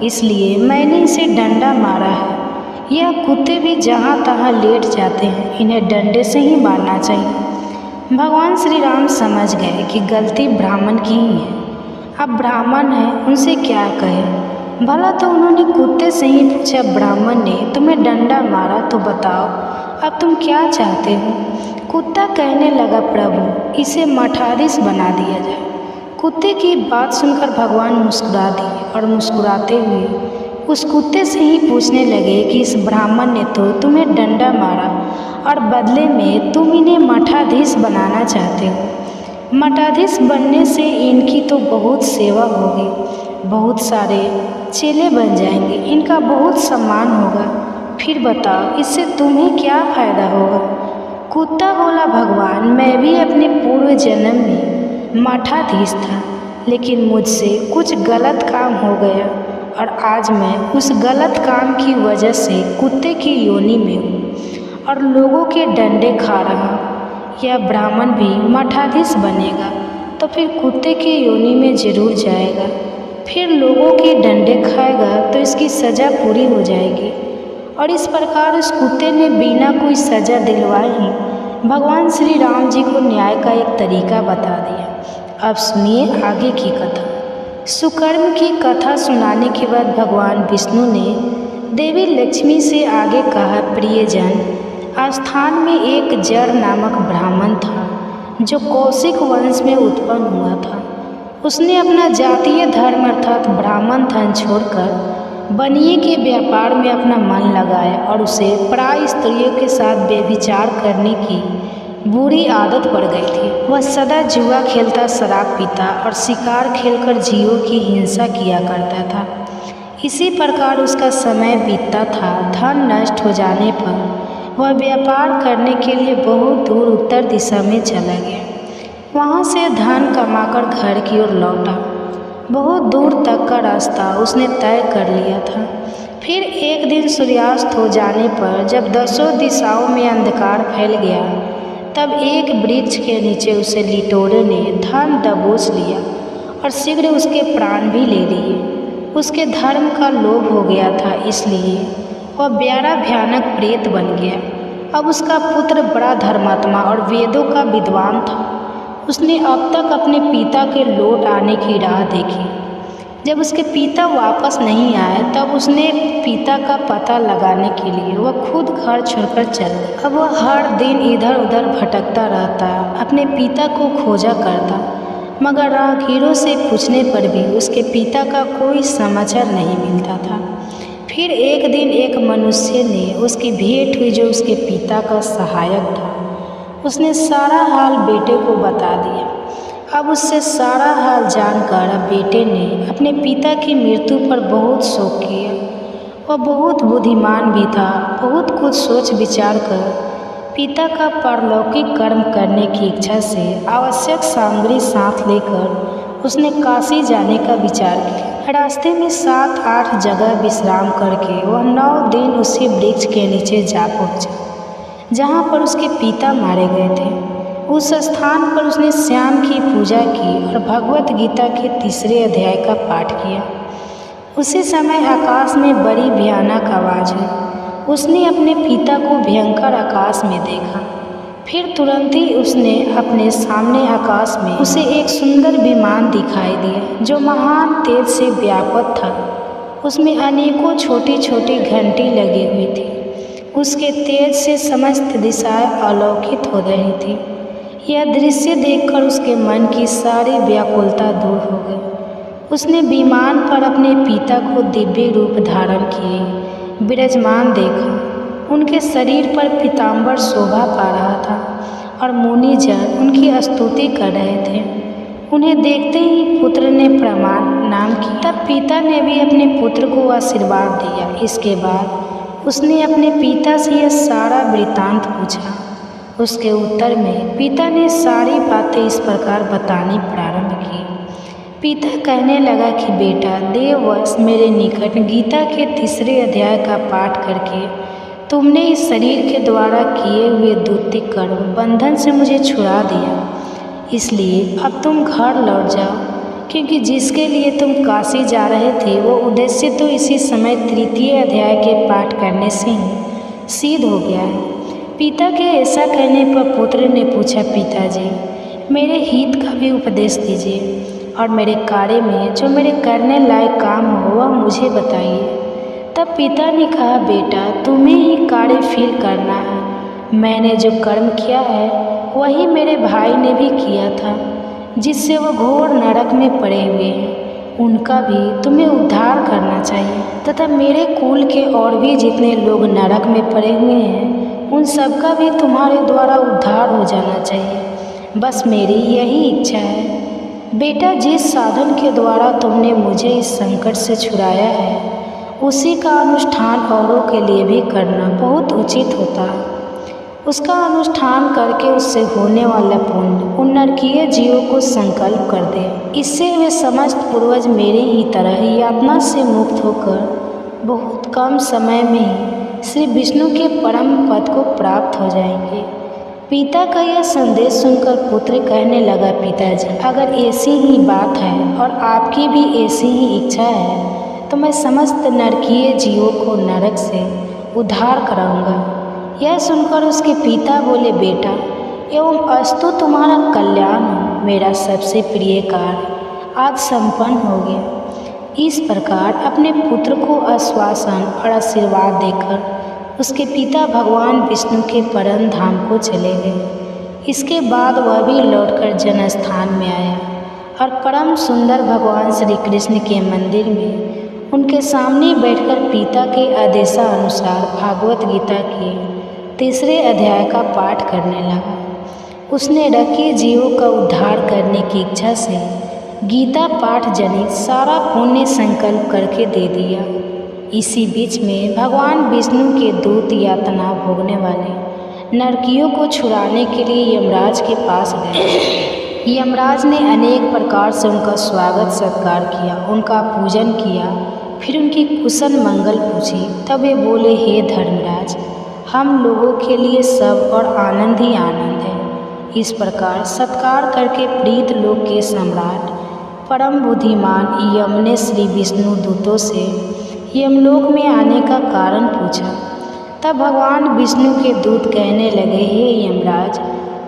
इसलिए मैंने इसे डंडा मारा है। यह कुत्ते भी जहाँ तहाँ लेट जाते हैं, इन्हें डंडे से ही मारना चाहिए। भगवान श्री राम समझ गए कि गलती ब्राह्मण की ही है। अब ब्राह्मण है, उनसे क्या कहे। भला तो उन्होंने कुत्ते से ही पूछा, ब्राह्मण ने तुम्हें डंडा मारा तो बताओ अब तुम क्या चाहते हो। कुत्ता कहने लगा, प्रभु इसे मठाधीश बना दिया जाए। कुत्ते की बात सुनकर भगवान मुस्कुरा दिए और मुस्कुराते हुए उस कुत्ते से ही पूछने लगे कि इस ब्राह्मण ने तो तुम्हें डंडा मारा और बदले में तुम इन्हें मठाधीश बनाना चाहते हो। मठाधीश बनने से इनकी तो बहुत सेवा होगी, बहुत सारे चेले बन जाएंगे, इनका बहुत सम्मान होगा। फिर बताओ इससे तुम्हें क्या फ़ायदा होगा। कुत्ता बोला, भगवान मैं भी अपने पूर्व जन्म में मठाधीश था, लेकिन मुझसे कुछ गलत काम हो गया और आज मैं उस गलत काम की वजह से कुत्ते की योनि में हूँ और लोगों के डंडे खा रहा हूँ। यह ब्राह्मण भी मठाधीश बनेगा तो फिर कुत्ते की योनि में जरूर जाएगा, फिर लोगों के डंडे खाएगा तो इसकी सज़ा पूरी हो जाएगी। और इस प्रकार उस कुत्ते ने बिना कोई सज़ा दिलवाए ही भगवान श्री राम जी को न्याय का एक तरीका बता दिया। अब सुनिए आगे की कथा। सुकर्म की कथा सुनाने के बाद भगवान विष्णु ने देवी लक्ष्मी से आगे कहा, प्रियजन, आस्थान में एक जड़ नामक ब्राह्मण था जो कौशिक वंश में उत्पन्न हुआ था। उसने अपना जातीय धर्म अर्थात ब्राह्मण धन छोड़कर बनिए के व्यापार में अपना मन लगाया और उसे पराई स्त्रियों के साथ व्यभिचार करने की बुरी आदत पड़ गई थी। वह सदा जुआ खेलता, शराब पीता और शिकार खेलकर जीवों की हिंसा किया करता था। इसी प्रकार उसका समय बीतता था। धन नष्ट हो जाने पर वह व्यापार करने के लिए बहुत दूर उत्तर दिशा में चला गया। वहाँ से धन कमाकर घर की ओर लौटा। बहुत दूर तक का रास्ता उसने तय कर लिया था। फिर एक दिन सूर्यास्त हो जाने पर जब 10 दिशाओं में अंधकार फैल गया, तब एक वृक्ष के नीचे उसे लिटोरे ने धन दबोच लिया और शीघ्र उसके प्राण भी ले लिए। उसके धर्म का लोभ हो गया था, इसलिए वह बड़ा भयानक प्रेत बन गया। अब उसका पुत्र बड़ा धर्मात्मा और वेदों का विद्वान था। उसने अब तक अपने पिता के लौट आने की राह देखी। जब उसके पिता वापस नहीं आए, तब उसने पिता का पता लगाने के लिए वह खुद घर छोड़कर चल गया। अब वह हर दिन इधर उधर भटकता रहता, अपने पिता को खोजा करता, मगर राहगीरों से पूछने पर भी उसके पिता का कोई समाचार नहीं मिलता था। फिर एक दिन एक मनुष्य ने उसकी भेंट हुई जो उसके पिता का सहायक था। उसने सारा हाल बेटे को बता दिया। अब उससे सारा हाल जानकर अब बेटे ने अपने पिता की मृत्यु पर बहुत शोक किया। वह बहुत बुद्धिमान भी था। बहुत कुछ सोच विचार कर पिता का परलौकिक कर्म करने की इच्छा से आवश्यक सामग्री साथ लेकर उसने काशी जाने का विचार किया। रास्ते में 7-8 जगह विश्राम करके वह 9 दिन उसी वृक्ष के नीचे जा पहुँचा जहाँ पर उसके पिता मारे गए थे। उस स्थान पर उसने श्याम की पूजा की और भगवत गीता के 3 अध्याय का पाठ किया। उसी समय आकाश में बड़ी भयानक आवाज़ हुई। उसने अपने पिता को भयंकर आकाश में देखा। फिर तुरंत ही उसने अपने सामने आकाश में उसे एक सुंदर विमान दिखाई दिया जो महान तेज से व्यापक था। उसमें अनेकों छोटी छोटी घंटी लगी हुई थी। उसके तेज से समस्त दिशाएं आलोकित हो रही थी। यह दृश्य देखकर उसके मन की सारी व्याकुलता दूर हो गई। उसने विमान पर अपने पिता को दिव्य रूप धारण किए विराजमान देखा। उनके शरीर पर पीताम्बर शोभा पा रहा था और मुनिजन उनकी स्तुति कर रहे थे। उन्हें देखते ही पुत्र ने प्रणाम नाम किया। तब पिता ने भी अपने पुत्र को आशीर्वाद दिया। इसके बाद उसने अपने पिता से यह सारा वृत्तांत पूछा। उसके उत्तर में पिता ने सारी बातें इस प्रकार बतानी प्रारंभ की। पिता कहने लगा कि बेटा, देववश मेरे निकट गीता के 3 अध्याय का पाठ करके तुमने इस शरीर के द्वारा किए हुए दैतिक कर्म बंधन से मुझे छुड़ा दिया। इसलिए अब तुम घर लौट जाओ, क्योंकि जिसके लिए तुम काशी जा रहे थे वो उद्देश्य तो इसी समय 3 अध्याय के पाठ करने से ही सिद्ध हो गया है। पिता के ऐसा कहने पर पुत्र ने पूछा, पिताजी, मेरे हित का भी उपदेश दीजिए और मेरे कार्य में जो मेरे करने लायक काम हो वह मुझे बताइए। तब पिता ने कहा, बेटा, तुम्हें ही कार्य फील करना है। मैंने जो कर्म किया है वही मेरे भाई ने भी किया था, जिससे वो घोर नरक में पड़े हुए हैं। उनका भी तुम्हें उद्धार करना चाहिए तथा मेरे कुल के और भी जितने लोग नरक में पड़े हुए हैं उन सबका भी तुम्हारे द्वारा उद्धार हो जाना चाहिए। बस मेरी यही इच्छा है। बेटा, जिस साधन के द्वारा तुमने मुझे इस संकट से छुड़ाया है उसी का अनुष्ठान औरों के लिए भी करना बहुत उचित होता है। उसका अनुष्ठान करके उससे होने वाला पुण्य उन नरकीय जीवों को संकल्प कर दे। इससे वे समस्त पूर्वज मेरे ही तरह ही यातना से मुक्त होकर बहुत कम समय में ही श्री विष्णु के परम पद को प्राप्त हो जाएंगे। पिता का यह संदेश सुनकर पुत्र कहने लगा, पिताजी, अगर ऐसी ही बात है और आपकी भी ऐसी ही इच्छा है तो मैं समस्त नरकीय जीवों को नरक से उद्धार कराऊंगा। यह सुनकर उसके पिता बोले, बेटा, एवं अस्तु तुम्हारा कल्याण हो। मेरा सबसे प्रिय कार्य आज संपन्न हो गया। इस प्रकार अपने पुत्र को आश्वासन और आशीर्वाद देकर उसके पिता भगवान विष्णु के परम धाम को चले गए। इसके बाद वह भी लौटकर जनस्थान में आया और परम सुंदर भगवान श्री कृष्ण के मंदिर में उनके सामने बैठकर पिता के आदेशानुसार भागवत गीता के 3 अध्याय का पाठ करने लगा। उसने रखे जीवों का उद्धार करने की इच्छा से गीता पाठ जनित सारा पुण्य संकल्प करके दे दिया। इसी बीच में भगवान विष्णु के दूत यातना भोगने वाले नरकियों को छुड़ाने के लिए यमराज के पास गए। यमराज ने अनेक प्रकार से उनका स्वागत सत्कार किया, उनका पूजन किया, फिर उनकी कुशल मंगल पूछी। तब वे बोले, हे धर्मराज, हम लोगों के लिए सब और आनंद ही आनंद है। इस प्रकार सत्कार करके प्रीत लोक के सम्राट परम बुद्धिमान यम ने श्री विष्णु दूतों से यमलोक में आने का कारण पूछा। तब भगवान विष्णु के दूत कहने लगे, हे यमराज,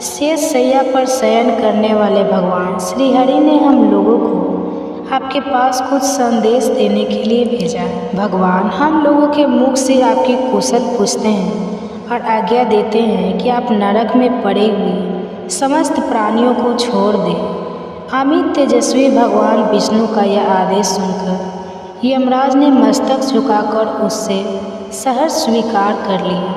शेष शैया पर शयन करने वाले भगवान श्री हरि ने हम लोगों को आपके पास कुछ संदेश देने के लिए भेजा है। भगवान हम लोगों के मुख से आपकी कुशल पूछते हैं और आज्ञा देते हैं कि आप नरक में पड़े हुए समस्त प्राणियों को छोड़ दें। अमित तेजस्वी भगवान विष्णु का यह आदेश सुनकर यमराज ने मस्तक झुकाकर उससे सहर्ष स्वीकार कर लिया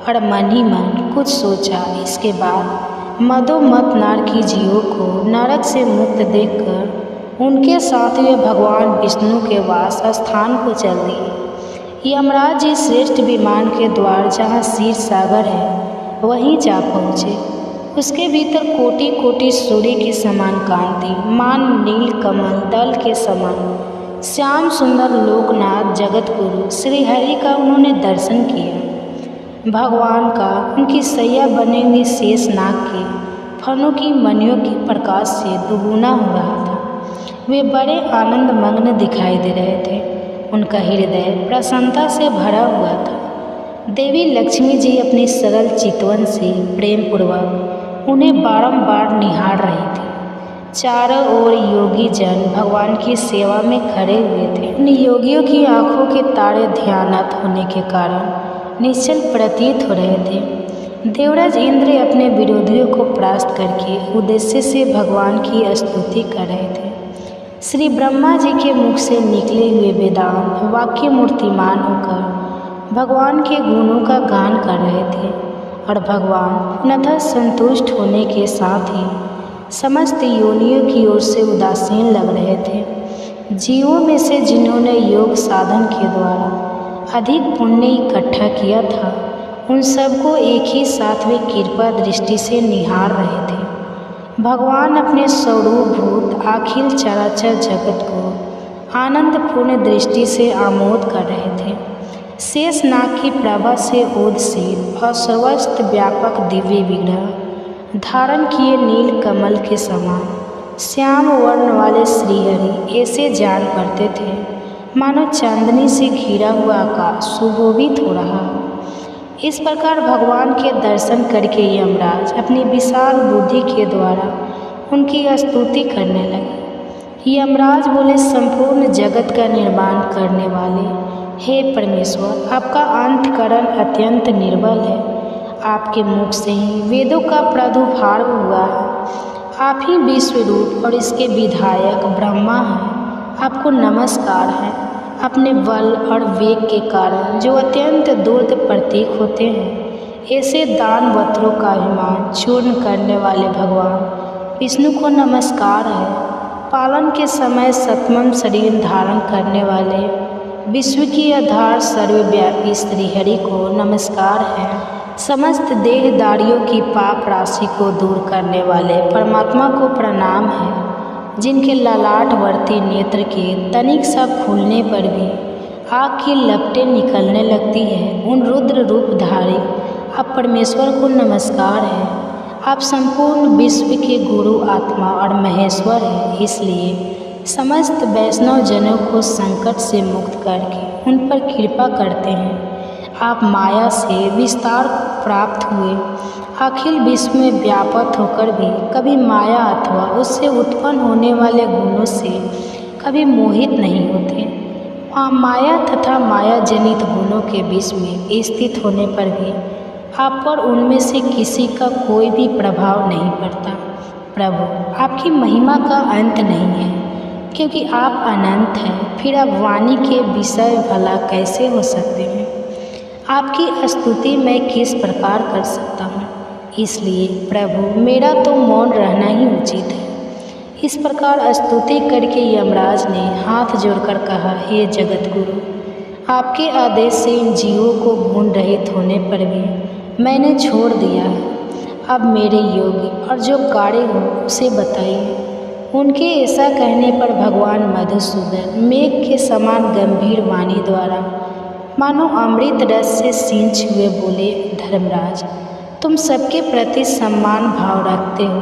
और मन ही मन कुछ सोचा। इसके बाद मदोमत नारकी जीवों को नरक से मुक्त देखकर उनके साथ वे भगवान विष्णु के वास स्थान को चल दिए। यमराज जी श्रेष्ठ विमान के द्वार जहाँ क्षीर सागर है वहीं जा पहुँचे। उसके भीतर कोटि कोटि सूर्य के समान कांति, मान नील कमल दल के समान श्याम सुंदर लोकनाथ जगत गुरु श्री हरि का उन्होंने दर्शन किया। भगवान का उनकी सैया बने हुए शेष नाग के फनों की मणियों के प्रकाश से दुगुना हो रहा था। वे बड़े आनंद मग्न दिखाई दे रहे थे। उनका हृदय प्रसन्नता से भरा हुआ था। देवी लक्ष्मी जी अपनी सरल चितवन से प्रेम पूर्वक उन्हें बारंबार निहार रही थी। चारों ओर योगी जन भगवान की सेवा में खड़े हुए थे। उन योगियों की आंखों के तारे ध्यानत होने के कारण निश्चल प्रतीत हो रहे थे। देवराज इंद्र अपने विरोधियों को परास्त करके उद्देश्य से भगवान की स्तुति कर रहे थे। श्री ब्रह्मा जी के मुख से निकले हुए वेदांत वाक्य मूर्तिमान होकर भगवान के गुणों का गान कर रहे थे और भगवान पूर्णतः संतुष्ट होने के साथ ही समस्त योनियों की ओर से उदासीन लग रहे थे। जीवों में से जिन्होंने योग साधन के द्वारा अधिक पुण्य इकट्ठा किया था उन सबको एक ही साथ वे कृपा दृष्टि से निहार रहे थे। भगवान अपने स्वरूपभूत अखिल चराचर जगत को आनंदपूर्ण दृष्टि से आमोद कर रहे थे। शेष नाग की प्रभा से ओदशील और सर्वस्त व्यापक दिव्य विग्रह धारण किए नील कमल के समान श्याम वर्ण वाले श्रीहरि ऐसे जान पड़ते थे मानो चांदनी से घिरा हुआ आकाश सुशोभित हो रहा। इस प्रकार भगवान के दर्शन करके यमराज अपनी विशाल बुद्धि के द्वारा उनकी स्तुति करने लगे। यमराज बोले, संपूर्ण जगत का निर्माण करने वाले हे परमेश्वर, आपका अंतःकरण अत्यंत निर्बल है। आपके मुख से ही वेदों का प्रादुर्भाव हुआ है। आप ही विश्व रूप और इसके विधायक ब्रह्मा हैं। आपको नमस्कार है। अपने बल और वेग के कारण जो अत्यंत दूर प्रतीक होते हैं, ऐसे दानवत्रों का अभिमान चूर्ण करने वाले भगवान विष्णु को नमस्कार है। पालन के समय सतमम शरीर धारण करने वाले विश्व की आधार सर्वव्यापी श्रीहरि को नमस्कार है। समस्त देहदारियों की पाप राशि को दूर करने वाले परमात्मा को प्रणाम है। जिनके ललाटवर्ती नेत्र के तनिक सा खुलने पर भी आग की लपटें निकलने लगती है, उन रुद्र रूपधारी आप परमेश्वर को नमस्कार है। आप संपूर्ण विश्व के गुरु आत्मा और महेश्वर हैं। इसलिए समस्त वैष्णव जनों को संकट से मुक्त करके उन पर कृपा करते हैं। आप माया से विस्तार को प्राप्त हुए। अखिल विश्व में व्यापक होकर भी कभी माया अथवा उससे उत्पन्न होने वाले गुणों से कभी मोहित नहीं होते। माया तथा माया जनित गुणों के बीच में स्थित होने पर भी आप पर उनमें से किसी का कोई भी प्रभाव नहीं पड़ता। प्रभु, आपकी महिमा का अंत नहीं है, क्योंकि आप अनंत हैं। फिर आप वाणी के विषय भला कैसे हो सकते हैं? आपकी स्तुति मैं किस प्रकार कर सकता हूँ? इसलिए प्रभु, मेरा तो मौन रहना ही उचित है। इस प्रकार स्तुति करके यमराज ने हाथ जोड़कर कहा, हे जगत गुरु, आपके आदेश से इन जीवों को गुण रहित होने पर भी मैंने छोड़ दिया है। अब मेरे योग्य और जो कार्य हो उसे बताइए। उनके ऐसा कहने पर भगवान मधुसूदन मेघ के समान गंभीर वाणी द्वारा मानो अमृत रस से सींच हुए बोले, धर्मराज, तुम सबके प्रति सम्मान भाव रखते हो,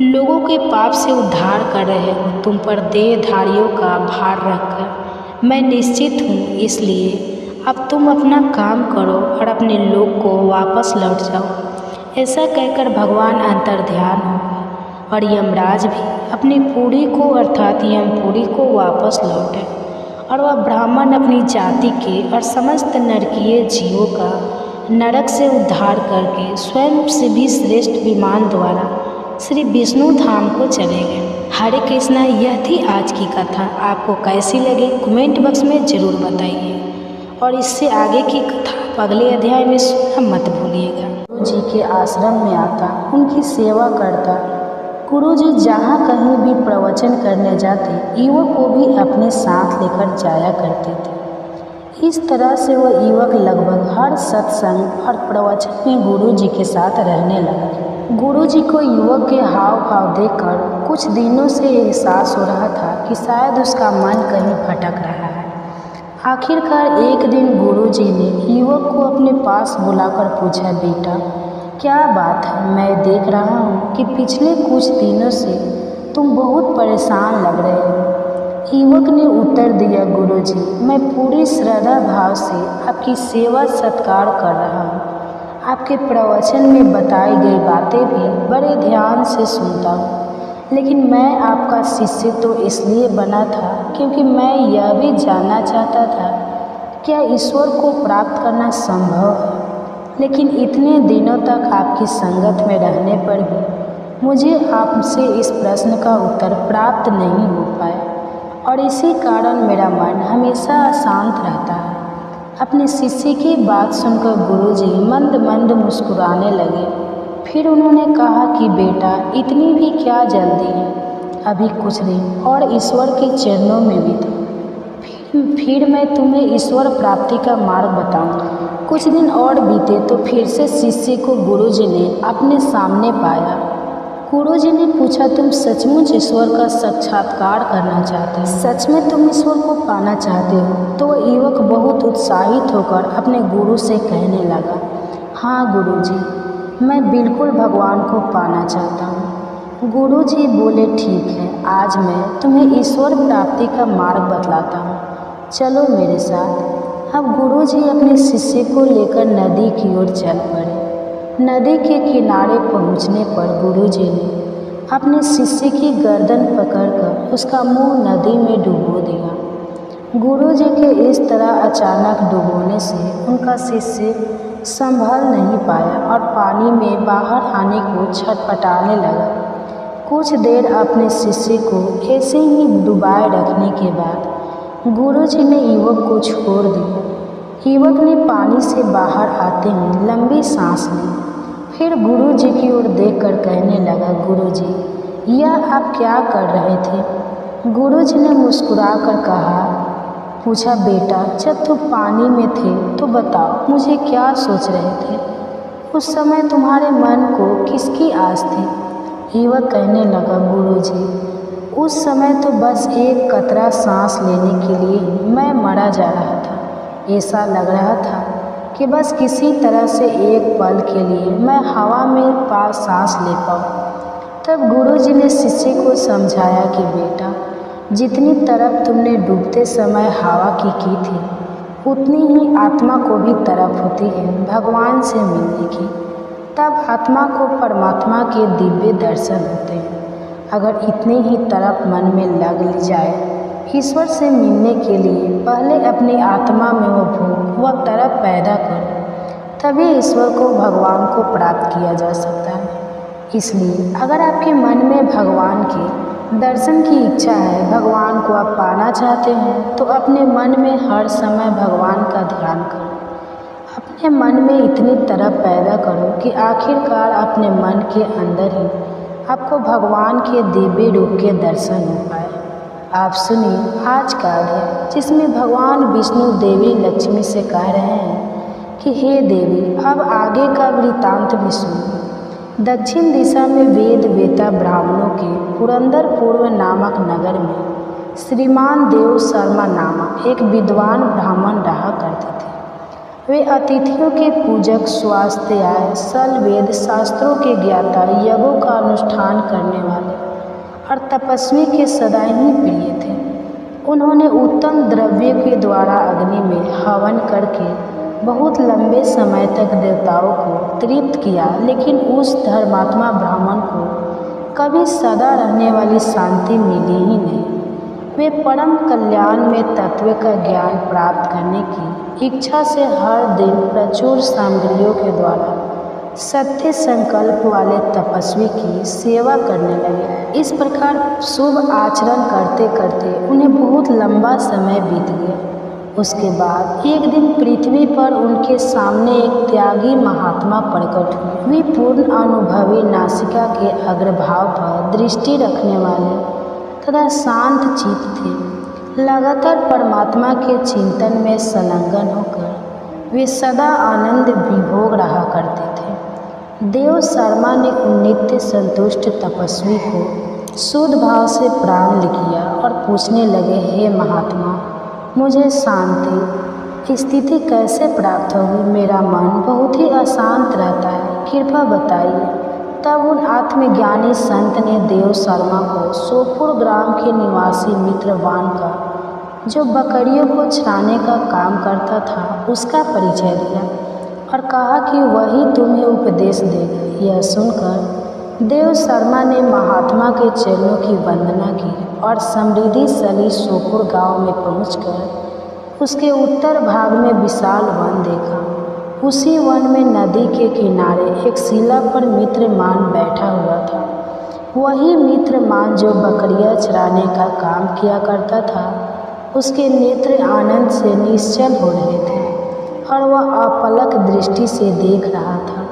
लोगों के पाप से उद्धार कर रहे हो। तुम पर देहधारियों का भार रखकर मैं निश्चित हूँ, इसलिए अब तुम अपना काम करो और अपने लोक को वापस लौट जाओ। ऐसा कहकर भगवान अंतर्ध्यान हो गए और यमराज भी अपनी पूरी को अर्थात यमपुरी को वापस लौटे और वह ब्राह्मण अपनी जाति के और समस्त नरकीय जीवों का नरक से उद्धार करके स्वयं से भी श्रेष्ठ विमान द्वारा श्री विष्णु धाम को चले गए। हरे कृष्णा। यह थी आज की कथा। आपको कैसी लगी कमेंट बॉक्स में ज़रूर बताइए और इससे आगे की कथा आप अगले अध्याय में सुनना मत भूलिएगा। गुरु जी के आश्रम में आता, उनकी सेवा करता। गुरु जी जहाँ कहीं भी प्रवचन करने जाते, युवक को भी अपने साथ लेकर जाया करते थे। इस तरह से वह युवक लगभग हर सत्संग और प्रवचन में गुरु जी के साथ रहने लगा। गुरु जी को युवक के हाव भाव देखकर कुछ दिनों से एहसास हो रहा था कि शायद उसका मन कहीं भटक रहा है। आखिरकार एक दिन गुरु जी ने युवक को अपने पास बुलाकर पूछा, बेटा, क्या बात है? मैं देख रहा हूँ कि पिछले कुछ दिनों से तुम बहुत परेशान लग रहे हो। युवक ने उत्तर दिया, गुरु जी, मैं पूरी श्रद्धा भाव से आपकी सेवा सत्कार कर रहा हूँ। आपके प्रवचन में बताई गई बातें भी बड़े ध्यान से सुनता हूँ, लेकिन मैं आपका शिष्य तो इसलिए बना था क्योंकि मैं यह भी जानना चाहता था क्या ईश्वर को प्राप्त करना संभव है। लेकिन इतने दिनों तक आपकी संगत में रहने पर भी मुझे आपसे इस प्रश्न का उत्तर प्राप्त नहीं हो पाया और इसी कारण मेरा मन हमेशा अशांत रहता है। अपने शिष्य की बात सुनकर गुरुजी मंद मंद मुस्कुराने लगे। फिर उन्होंने कहा कि बेटा, इतनी भी क्या जल्दी है, अभी कुछ दिन और ईश्वर के चरणों में भी तो फिर मैं तुम्हें ईश्वर प्राप्ति का मार्ग बताऊंगा। कुछ दिन और बीते तो फिर से शिष्य को गुरुजी ने अपने सामने पाया। गुरुजी ने पूछा, तुम सचमुच ईश्वर का साक्षात्कार करना चाहते हो? सच में तुम ईश्वर को पाना चाहते हो? तो वह युवक बहुत उत्साहित होकर अपने गुरु से कहने लगा, हाँ गुरुजी, मैं बिल्कुल भगवान को पाना चाहता हूँ। गुरुजी बोले, ठीक है, आज मैं तुम्हें ईश्वर प्राप्ति का मार्ग बतलाता हूँ, चलो मेरे साथ। अब गुरुजी अपने शिष्य को लेकर नदी की ओर चल पड़े। नदी के किनारे पहुंचने पर गुरुजी ने अपने शिष्य की गर्दन पकड़कर उसका मुंह नदी में डुबो दिया। गुरुजी के इस तरह अचानक डुबोने से उनका शिष्य संभल नहीं पाया और पानी में बाहर आने को छटपटाने लगा। कुछ देर अपने शिष्य को ऐसे ही डुबाए रखने के बाद गुरुजी ने युवक को छोड़ दिया। युवक ने पानी से बाहर आते ही लंबी सांस ली। फिर गुरुजी की ओर देखकर कहने लगा, गुरुजी, यह आप क्या कर रहे थे? गुरुजी ने मुस्कुराकर पूछा, बेटा, जब तुम पानी में थे तो बताओ, मुझे क्या सोच रहे थे? उस समय तुम्हारे मन को किसकी आस थी? युवक कहने लगा, गुरुजी, उस समय तो बस एक कतरा सांस लेने के लिए मैं मरा जा रहा था। ऐसा लग रहा था कि बस किसी तरह से एक पल के लिए मैं हवा में पास सांस ले पाऊँ। तब गुरुजी ने शिष्य को समझाया कि बेटा, जितनी तरफ तुमने डूबते समय हवा की थी, उतनी ही आत्मा को भी तरफ होती है भगवान से मिलने की। तब आत्मा को परमात्मा के दिव्य दर्शन होते हैं। अगर इतनी ही तरफ मन में लग ली जाए ईश्वर से मिलने के लिए, पहले अपनी आत्मा में वो भूख व तरफ पैदा करो, तभी ईश्वर को, भगवान को प्राप्त किया जा सकता है। इसलिए अगर आपके मन में भगवान के दर्शन की इच्छा है, भगवान को आप पाना चाहते हैं, तो अपने मन में हर समय भगवान का ध्यान करो। अपने मन में इतनी तरफ पैदा करो कि आखिरकार अपने मन के अंदर ही आपको भगवान के दिव्य रूप के दर्शन हो पाए। आप सुनिए आज का अध्याय, जिसमें भगवान विष्णु देवी लक्ष्मी से कह रहे हैं कि हे देवी, अब आगे का वृत्तांत भी सुनो। दक्षिण दिशा में वेद वेता ब्राह्मणों के पुरंदरपुर नामक नगर में श्रीमान देव शर्मा नामक एक विद्वान ब्राह्मण रहा करते थे। वे अतिथियों के पूजक, स्वास्थ्याय, सल वेद शास्त्रों के ज्ञाता, यज्ञों का अनुष्ठान करने वाले और तपस्वी के सदा ही प्रिय थे। उन्होंने उत्तम द्रव्य के द्वारा अग्नि में हवन करके बहुत लंबे समय तक देवताओं को तृप्त किया, लेकिन उस धर्मात्मा ब्राह्मण को कभी सदा रहने वाली शांति मिली ही नहीं। वे परम कल्याण में तत्व का ज्ञान प्राप्त करने की इच्छा से हर दिन प्रचुर सामग्रियों के द्वारा सत्य संकल्प वाले तपस्वी की सेवा करने लगे। इस प्रकार शुभ आचरण करते करते उन्हें बहुत लंबा समय बीत गया। उसके बाद एक दिन पृथ्वी पर उनके सामने एक त्यागी महात्मा प्रकट हुए। वे पूर्ण अनुभवी नासिका के अग्रभाव पर दृष्टि रखने वाले तथा शांत चित्त थे। लगातार परमात्मा के चिंतन में संलग्न होकर वे सदा आनंद विभोग रहा करते थे। देव शर्मा ने उन नित्य संतुष्ट तपस्वी को शुद्ध भाव से प्रणाम किया और पूछने लगे, हे महात्मा, मुझे शांति स्थिति कैसे प्राप्त होगी? मेरा मन बहुत ही अशांत रहता है, कृपा बताइए। तब उन आत्मज्ञानी संत ने देव शर्मा को सोपुर ग्राम के निवासी मित्रवान का, जो बकरियों को चराने का काम करता था, उसका परिचय दिया और कहा कि वही तुम्हें उपदेश देगा। यह सुनकर देव शर्मा ने महात्मा के चरणों की वंदना की और समृद्धिशाली सोपुर गांव में पहुंचकर उसके उत्तर भाग में विशाल वन देखा। उसी वन में नदी के किनारे एक शिला पर मित्रमान बैठा हुआ था। वही मित्रमान जो बकरियां चराने का काम किया करता था। उसके नेत्र आनंद से निश्चल हो रहे थे और वह अपलक दृष्टि से देख रहा था।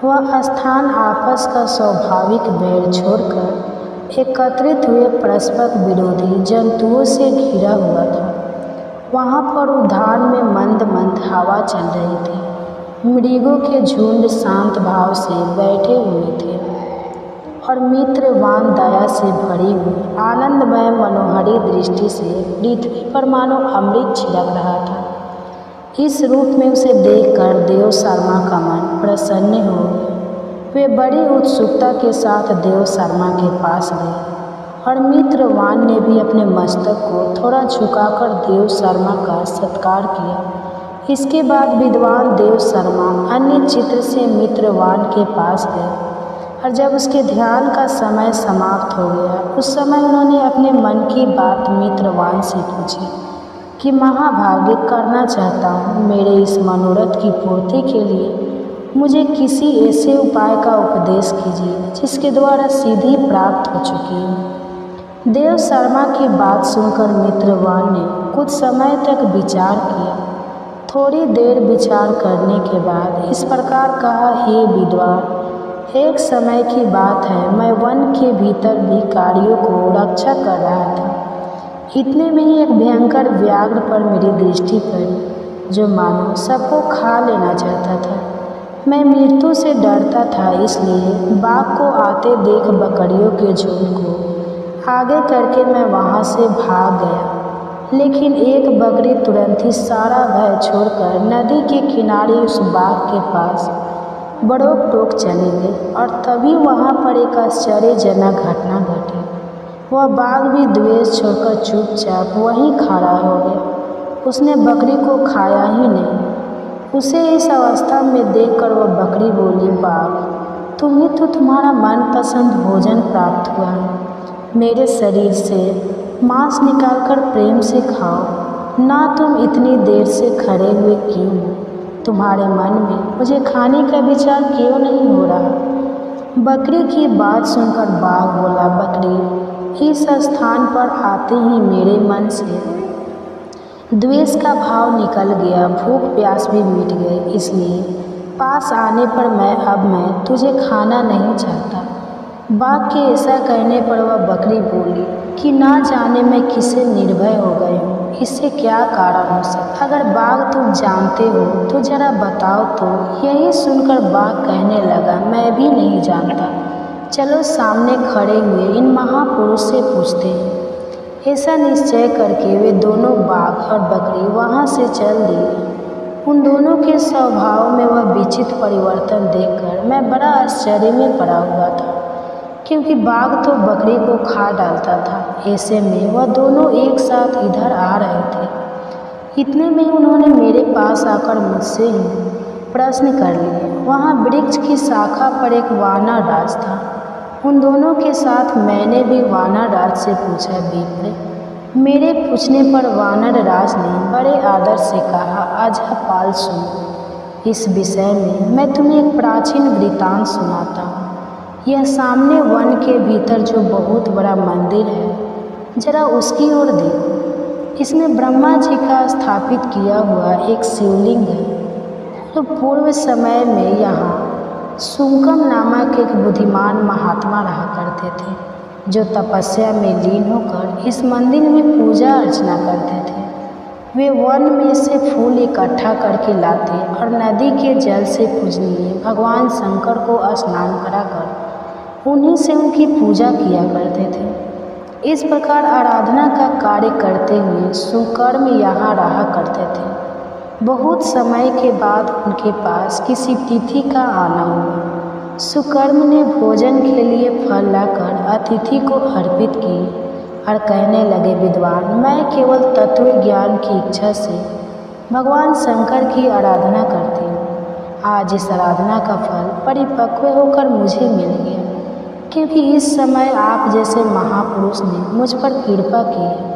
वह स्थान आपस का स्वाभाविक बैर छोड़कर एकत्रित हुए परस्पर विरोधी जंतुओं से घिरा हुआ था। वहाँ पर उद्यान में मंद मंद हवा चल रही थी। मृगों के झुंड शांत भाव से बैठे हुए थे और मित्रवान दया से भरी हुई आनंदमय मनोहरी दृष्टि से पृथ्वी पर मानो अमृत छिड़क रहा था। इस रूप में उसे देखकर देव शर्मा का मन प्रसन्न हो गया। वे बड़ी उत्सुकता के साथ देव शर्मा के पास गए और मित्रवान ने भी अपने मस्तक को थोड़ा झुकाकर देव शर्मा का सत्कार किया। इसके बाद विद्वान देव शर्मा अन्य चित्र से मित्रवान के पास गए और जब उसके ध्यान का समय समाप्त हो गया, उस समय उन्होंने अपने मन की बात मित्रवान से पूछी कि महाभाग्य करना चाहता हूँ, मेरे इस मनोरथ की पूर्ति के लिए मुझे किसी ऐसे उपाय का उपदेश कीजिए जिसके द्वारा सिद्धि प्राप्त हो चुकी है। देव शर्मा की बात सुनकर मित्रवान ने कुछ समय तक विचार किया। थोड़ी देर विचार करने के बाद इस प्रकार कहा, हे विद्वान, एक समय की बात है, मैं वन के भीतर भिखारियों को रक्षा कर रहा था। इतने में ही एक भयंकर व्याघ्र पर मेरी दृष्टि पड़ी, जो मानो सबको खा लेना चाहता था। मैं मृत्यु से डरता था, इसलिए बाघ को आते देख बकरियों के झुंड को आगे करके मैं वहाँ से भाग गया। लेकिन एक बकरी तुरंत ही सारा भय छोड़कर नदी के किनारे उस बाघ के पास बड़ोक-टोक चली गई और तभी वहाँ पर एक आश्चर्यजनक घटना घटी। वह बाघ भी द्वेष छोड़कर चुपचाप वहीं खड़ा हो गया। उसने बकरी को खाया ही नहीं। उसे इस अवस्था में देखकर वह बकरी बोली, बाघ, तुम्हें तो तुम्हारा मनपसंद भोजन प्राप्त हुआ है। मेरे शरीर से मांस निकालकर प्रेम से खाओ ना। तुम इतनी देर से खड़े हुए क्यों? तुम्हारे मन में मुझे खाने का विचार क्यों नहीं हो रहा? बकरी की बात सुनकर बाघ बोला, बकरी, इस स्थान पर आते ही मेरे मन से द्वेष का भाव निकल गया, भूख प्यास भी मिट गई। इसलिए पास आने पर मैं तुझे खाना नहीं चाहता। बाघ के ऐसा कहने पर वह बकरी बोली कि ना जाने मैं किससे निर्भय हो गई हूँ। इससे क्या कारण हो सकता? अगर बाघ तुम जानते हो तो जरा बताओ तो। यही सुनकर बाघ कहने लगा, मैं भी नहीं जानता। चलो सामने खड़े हुए इन महापुरुष से पूछते हैं। ऐसा निश्चय करके वे दोनों बाघ और बकरी वहाँ से चल दिए। उन दोनों के स्वभाव में वह विचित्र परिवर्तन देखकर मैं बड़ा आश्चर्य में पड़ा हुआ था, क्योंकि बाघ तो बकरी को खा डालता था। ऐसे में वह दोनों एक साथ इधर आ रहे थे। इतने में उन्होंने मेरे पास आकर मुझसे ही प्रश्न कर लिए। वहाँ वृक्ष की शाखा पर एक वानर राज था। उन दोनों के साथ मैंने भी वानर राज से पूछा, विप्र। मेरे पूछने पर वानर राज ने बड़े आदर से कहा, अजपाल सुनो। इस विषय में मैं तुम्हें एक प्राचीन वृत्तांत सुनाता हूँ। यह सामने वन के भीतर जो बहुत बड़ा मंदिर है, जरा उसकी ओर देखो। इसमें ब्रह्मा जी का स्थापित किया हुआ एक शिवलिंग है। तो पूर्व समय में यहाँ सुंकम नामक एक बुद्धिमान महात्मा रहा करते थे, जो तपस्या में लीन होकर इस मंदिर में पूजा अर्चना करते थे। वे वन में से फूल इकट्ठा करके लाते और नदी के जल से पूजनीय भगवान शंकर को स्नान कराकर उन्हीं से उनकी पूजा किया करते थे। इस प्रकार आराधना का कार्य करते हुए सुकर्म यहाँ रहा करते थे। बहुत समय के बाद उनके पास किसी तिथि का आना हुआ। सुकर्म ने भोजन के लिए फल लाकर अतिथि को अर्पित किए और कहने लगे, विद्वान, मैं केवल तत्व ज्ञान की इच्छा से भगवान शंकर की आराधना करती हूँ। आज इस आराधना का फल परिपक्व होकर मुझे मिल गया, क्योंकि इस समय आप जैसे महापुरुष ने मुझ पर कृपा की है।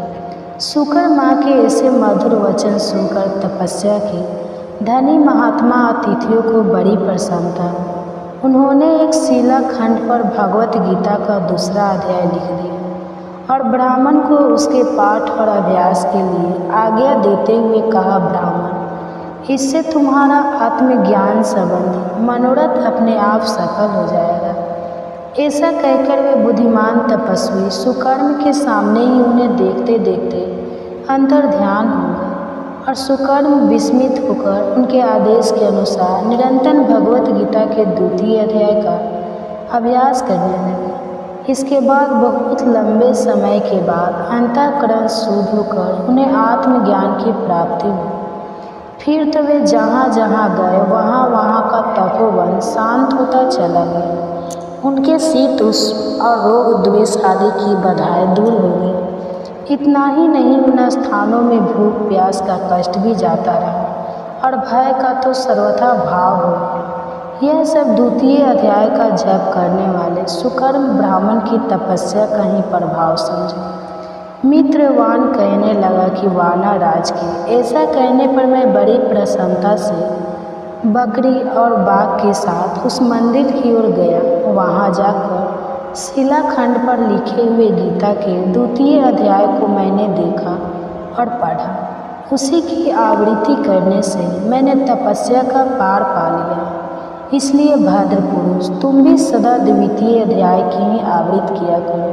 शुकर माँ के ऐसे मधुर वचन सुनकर तपस्या की धनी महात्मा अतिथियों को बड़ी प्रसन्नता। उन्होंने एक शिलाखंड पर भगवत गीता का दूसरा अध्याय लिख दिया और ब्राह्मण को उसके पाठ और अभ्यास के लिए आज्ञा देते हुए कहा, ब्राह्मण, इससे तुम्हारा आत्मज्ञान संबंधी मनोरथ अपने आप सफल हो जाएगा। ऐसा कहकर वे बुद्धिमान तपस्वी सुकर्म के सामने ही उन्हें देखते देखते अंतर ध्यान हो गए और सुकर्म विस्मित होकर उनके आदेश के अनुसार निरंतर भगवत गीता के द्वितीय अध्याय का अभ्यास करने लगे। इसके बाद बहुत लंबे समय के बाद अंतःकरण शुद्ध होकर उन्हें आत्मज्ञान की प्राप्ति हुई। फिर तो वे जहाँ जहाँ गए वहाँ वहाँ का तपोवन शांत होता चला गया। उनके शीत उष्ण और रोग द्वेष आदि की बाधाएं दूर हो गई। इतना ही नहीं, उन स्थानों में भूख प्यास का कष्ट भी जाता रहा और भय का तो सर्वथा भाव हो गया। यह सब द्वितीय अध्याय का जप करने वाले सुकर्म ब्राह्मण की तपस्या का ही प्रभाव समझे। मित्रवान कहने लगा कि वानर राज के ऐसा कहने पर मैं बड़ी प्रसन्नता से बकरी और बाघ के साथ उस मंदिर की ओर गया। वहाँ जाकर शिलाखंड पर लिखे हुए गीता के द्वितीय अध्याय को मैंने देखा और पढ़ा। उसी की आवृत्ति करने से मैंने तपस्या का पार पा लिया। इसलिए भद्र पुरुष, तुम भी सदा द्वितीय अध्याय की ही आवृत्ति किया करो,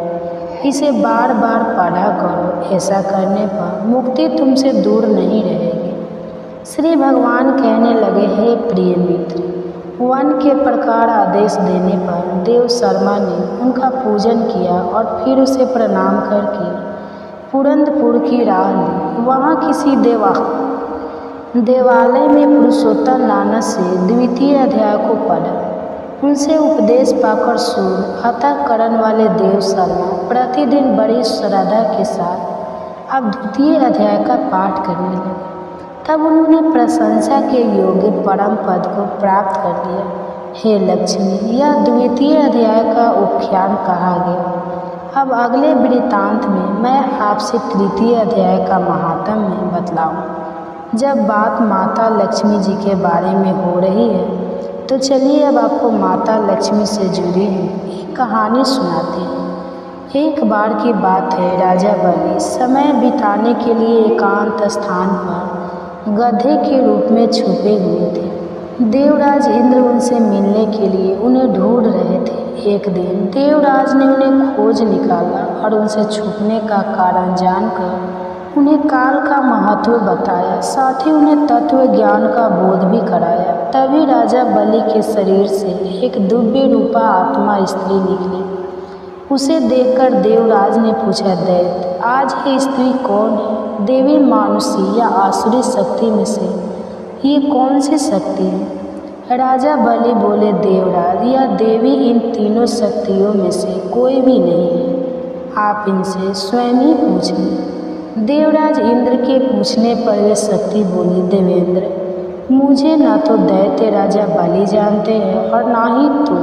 इसे बार बार पढ़ा करो। ऐसा करने पर मुक्ति तुमसे दूर नहीं रहेगी। श्री भगवान कहने लगे, हे प्रिय मित्र, वन के प्रकार आदेश देने पर देव शर्मा ने उनका पूजन किया और फिर उसे प्रणाम करके पुरंदपुर की राह ली। वहाँ किसी देवालय में पुरुषोत्तम नानक से द्वितीय अध्याय को पढ़ा। उनसे उपदेश पाकर सूर अंतःकरण वाले देव शर्मा प्रतिदिन बड़ी श्रद्धा के साथ अब द्वितीय अध्याय का पाठ करने लगे। तब उन्होंने प्रशंसा के योग्य परम पद को प्राप्त कर लिया। हे लक्ष्मी, यह द्वितीय अध्याय का उपाख्यान कहा गया। अब अगले वृत्तांत में मैं आपसे तृतीय अध्याय का महात्म्य बतलाऊं। जब बात माता लक्ष्मी जी के बारे में हो रही है तो चलिए अब आपको माता लक्ष्मी से जुड़ी हुई एक कहानी सुनाते हैं। एक बार की बात है, राजा बलि समय बिताने के लिए एकांत स्थान पर गधे के रूप में छुपे हुए थे। देवराज इंद्र उनसे मिलने के लिए उन्हें ढूंढ रहे थे। एक दिन देवराज ने उन्हें खोज निकाला और उनसे छुपने का कारण जानकर उन्हें काल का महत्व बताया, साथ ही उन्हें तत्व ज्ञान का बोध भी कराया। तभी राजा बलि के शरीर से एक दिव्य रूपा आत्मा स्त्री निकली। उसे देखकर देवराज ने पूछा, दैत्य, आज ये स्त्री कौन है? देवी, मानुषी या आसुरी शक्ति में से ये कौन सी शक्ति है? राजा बलि बोले, देवराज, यह देवी इन तीनों शक्तियों में से कोई भी नहीं है, आप इनसे स्वयं ही पूछ लें। देवराज इंद्र के पूछने पर वे शक्ति बोली, देवेंद्र, मुझे ना तो दैत्य राजा बलि जानते हैं और ना ही तू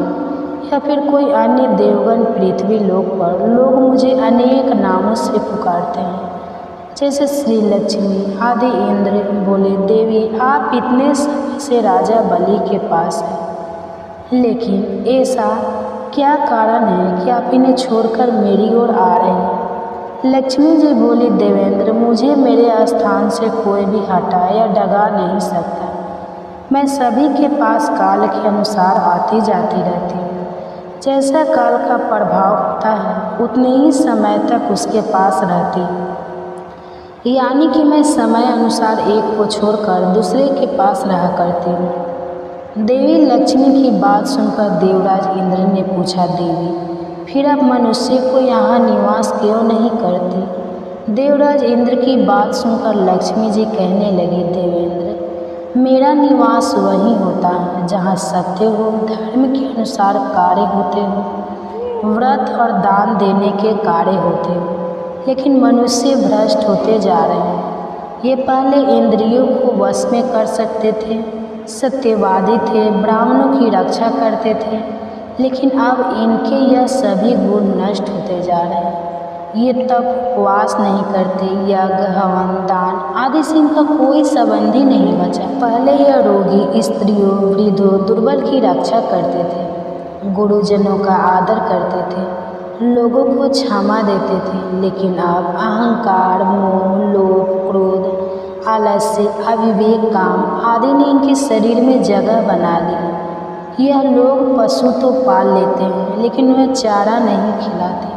या फिर कोई अन्य देवगण पृथ्वी लोक पर लोग मुझे अनेक नामों से पुकारते हैं, जैसे श्री लक्ष्मी आदि। इंद्र बोले, देवी, आप इतने समय से राजा बलि के पास हैं, लेकिन ऐसा क्या कारण है कि आप इन्हें छोड़कर मेरी ओर आ रहे हैं? लक्ष्मी जी बोली, देवेंद्र, मुझे मेरे स्थान से कोई भी हटा या डगा नहीं सकता। मैं सभी के पास काल के अनुसार आती जाती रहती हूँ। जैसा काल का प्रभाव होता है उतने ही समय तक उसके पास रहती हूँ, यानी कि मैं समय अनुसार एक को छोड़कर दूसरे के पास रहा करती हूँ। देवी लक्ष्मी की बात सुनकर देवराज इंद्र ने पूछा, देवी, फिर आप मनुष्य को यहाँ निवास क्यों नहीं करती? देवराज इंद्र की बात सुनकर लक्ष्मी जी कहने लगी, देवेंद्र, मेरा निवास वहीं होता है जहाँ सत्य हो, धर्म के अनुसार कार्य होते हो, व्रत और दान देने के कार्य होते हो। लेकिन मनुष्य भ्रष्ट होते जा रहे हैं। ये पहले इंद्रियों को वश में कर सकते थे, सत्यवादी थे, ब्राह्मणों की रक्षा करते थे, लेकिन अब इनके यह सभी गुण नष्ट होते जा रहे हैं। ये तब उपवास नहीं करते, यज्ञ, हवन, दान आदि से इनका कोई संबंध ही नहीं बचा। पहले यह रोगी, स्त्रियों, वृद्धों, दुर्बल की रक्षा करते थे, गुरुजनों का आदर करते थे, लोगों को क्षमा देते थे, लेकिन अब अहंकार, मोह, लोभ, क्रोध, आलस्य, अविवेक, काम आदि ने इनके शरीर में जगह बना ली। यह लोग पशु तो पाल लेते हैं, लेकिन वह चारा नहीं खिलाते,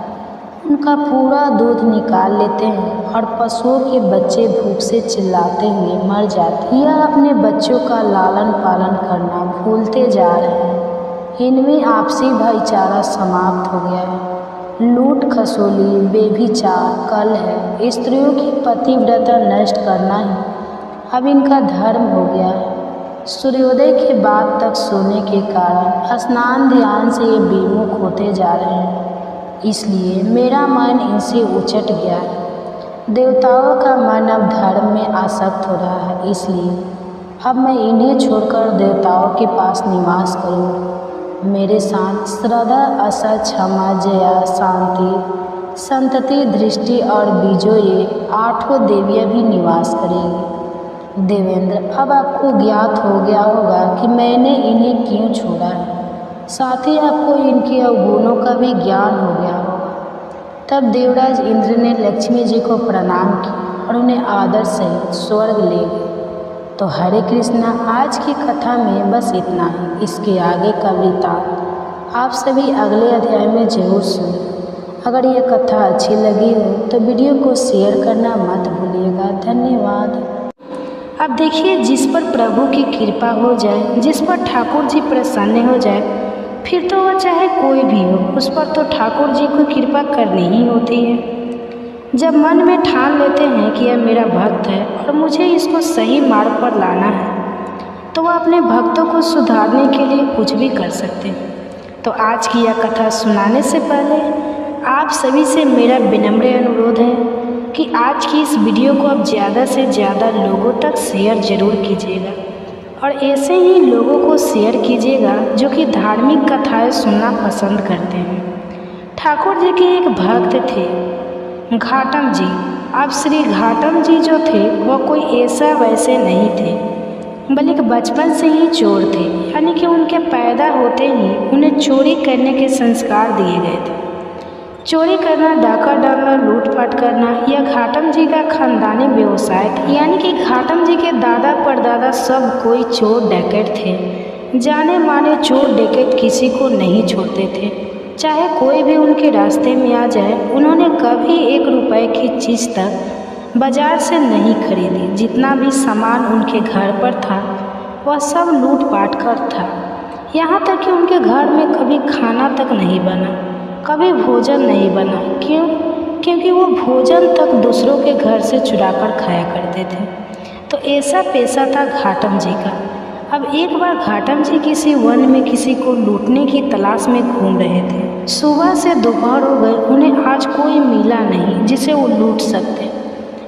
उनका पूरा दूध निकाल लेते हैं और पशुओं के बच्चे भूख से चिल्लाते हुए मर जाते हैं। यह अपने बच्चों का लालन पालन करना भूलते जा रहे हैं। इनमें आपसी भाईचारा समाप्त हो गया है। लूट खसोली, बेभिचार, कलह, स्त्रियों की पतिव्रता नष्ट करना ही अब इनका धर्म हो गया है। सूर्योदय के बाद तक सोने के कारण स्नान ध्यान से ये विमुख होते जा रहे हैं। इसलिए मेरा मन इनसे उचट गया है। देवताओं का मन अब धर्म में आसक्त हो रहा है, इसलिए अब मैं इन्हें छोड़कर देवताओं के पास निवास करूँ। मेरे साथ श्रद्धा, आशा, क्षमा, जया, शांति, संतति, दृष्टि और बीजो ये 8 देवियाँ भी निवास करेंगी। देवेंद्र, अब आपको ज्ञात हो गया होगा कि मैंने इन्हें क्यों छोड़ा है, साथ ही आपको इनके अवगुणों का भी ज्ञान हो गया होगा। तब देवराज इंद्र ने लक्ष्मी जी को प्रणाम किया और उन्हें आदर सहित स्वर्ग ले गए। तो हरे कृष्णा, आज की कथा में बस इतना ही। इसके आगे का वृत्तांत आप सभी अगले अध्याय में जरूर सुनें। अगर यह कथा अच्छी लगी हो तो वीडियो को शेयर करना मत भूलिएगा। धन्यवाद। अब देखिए, जिस पर प्रभु की कृपा हो जाए, जिस पर ठाकुर जी प्रसन्न हो जाए, फिर तो वह चाहे कोई भी हो, उस पर तो ठाकुर जी को कृपा करनी ही होती है। जब मन में ठान लेते हैं कि यह मेरा भक्त है और मुझे इसको सही मार्ग पर लाना है, तो वह अपने भक्तों को सुधारने के लिए कुछ भी कर सकते हैं। तो आज की यह कथा सुनाने से पहले आप सभी से मेरा विनम्र अनुरोध है कि आज की इस वीडियो को आप ज़्यादा से ज़्यादा लोगों तक शेयर ज़रूर कीजिएगा और ऐसे ही लोगों को शेयर कीजिएगा जो कि धार्मिक कथाएं सुनना पसंद करते हैं। ठाकुर जी के एक भक्त थे घाटम जी। अब श्री घाटम जी जो थे वह कोई ऐसा वैसे नहीं थे, बल्कि बचपन से ही चोर थे, यानी कि उनके पैदा होते ही उन्हें चोरी करने के संस्कार दिए गए थे। चोरी करना, डाका डालना, लूटपाट करना यह घाटम जी का खानदानी व्यवसाय था, यानी कि घाटम जी के दादा परदादा सब कोई चोर डकैत थे। जाने माने चोर डकैत किसी को नहीं छोड़ते थे, चाहे कोई भी उनके रास्ते में आ जाए। उन्होंने कभी 1 रुपए की चीज़ तक बाजार से नहीं खरीदी। जितना भी सामान उनके घर पर था वह सब लूटपाट कर था। यहाँ तक कि उनके घर में कभी खाना तक नहीं बना, कभी भोजन नहीं बना। क्यों? क्योंकि वो भोजन तक दूसरों के घर से चुरा कर खाया करते थे। तो ऐसा पेशा था घाटम जी का। अब एक बार घाटम जी किसी वन में किसी को लूटने की तलाश में घूम रहे थे। सुबह से दोपहर हो गए, उन्हें आज कोई मिला नहीं जिसे वो लूट सकते।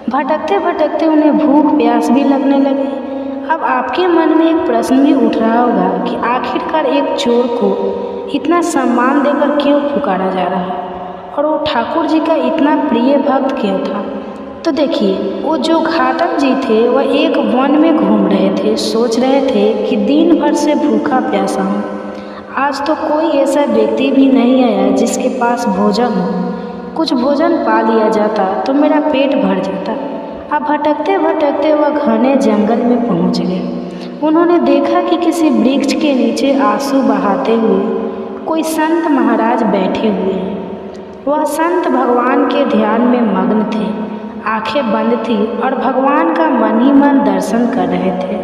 भटकते भटकते उन्हें भूख प्यास भी लगने लगी। अब आपके मन में एक प्रश्न भी उठ रहा होगा कि आखिरकार एक चोर को इतना सम्मान देकर क्यों पुकारा जा रहा है और वो ठाकुर जी का इतना प्रिय भक्त क्यों था। तो देखिए, वो जो घाटम जी थे वह एक वन में घूम रहे थे। सोच रहे थे कि दिन भर से भूखा प्यासा हूँ, आज तो कोई ऐसा व्यक्ति भी नहीं आया जिसके पास भोजन हो। कुछ भोजन पा लिया जाता तो मेरा पेट भर जाता। अब भटकते भटकते वह घने जंगल में पहुँच गए। उन्होंने देखा कि किसी वृक्ष के नीचे आंसू बहाते हुए कोई संत महाराज बैठे हुए हैं। वह संत भगवान के ध्यान में मग्न थे, आंखें बंद थी और भगवान का मन ही मन दर्शन कर रहे थे।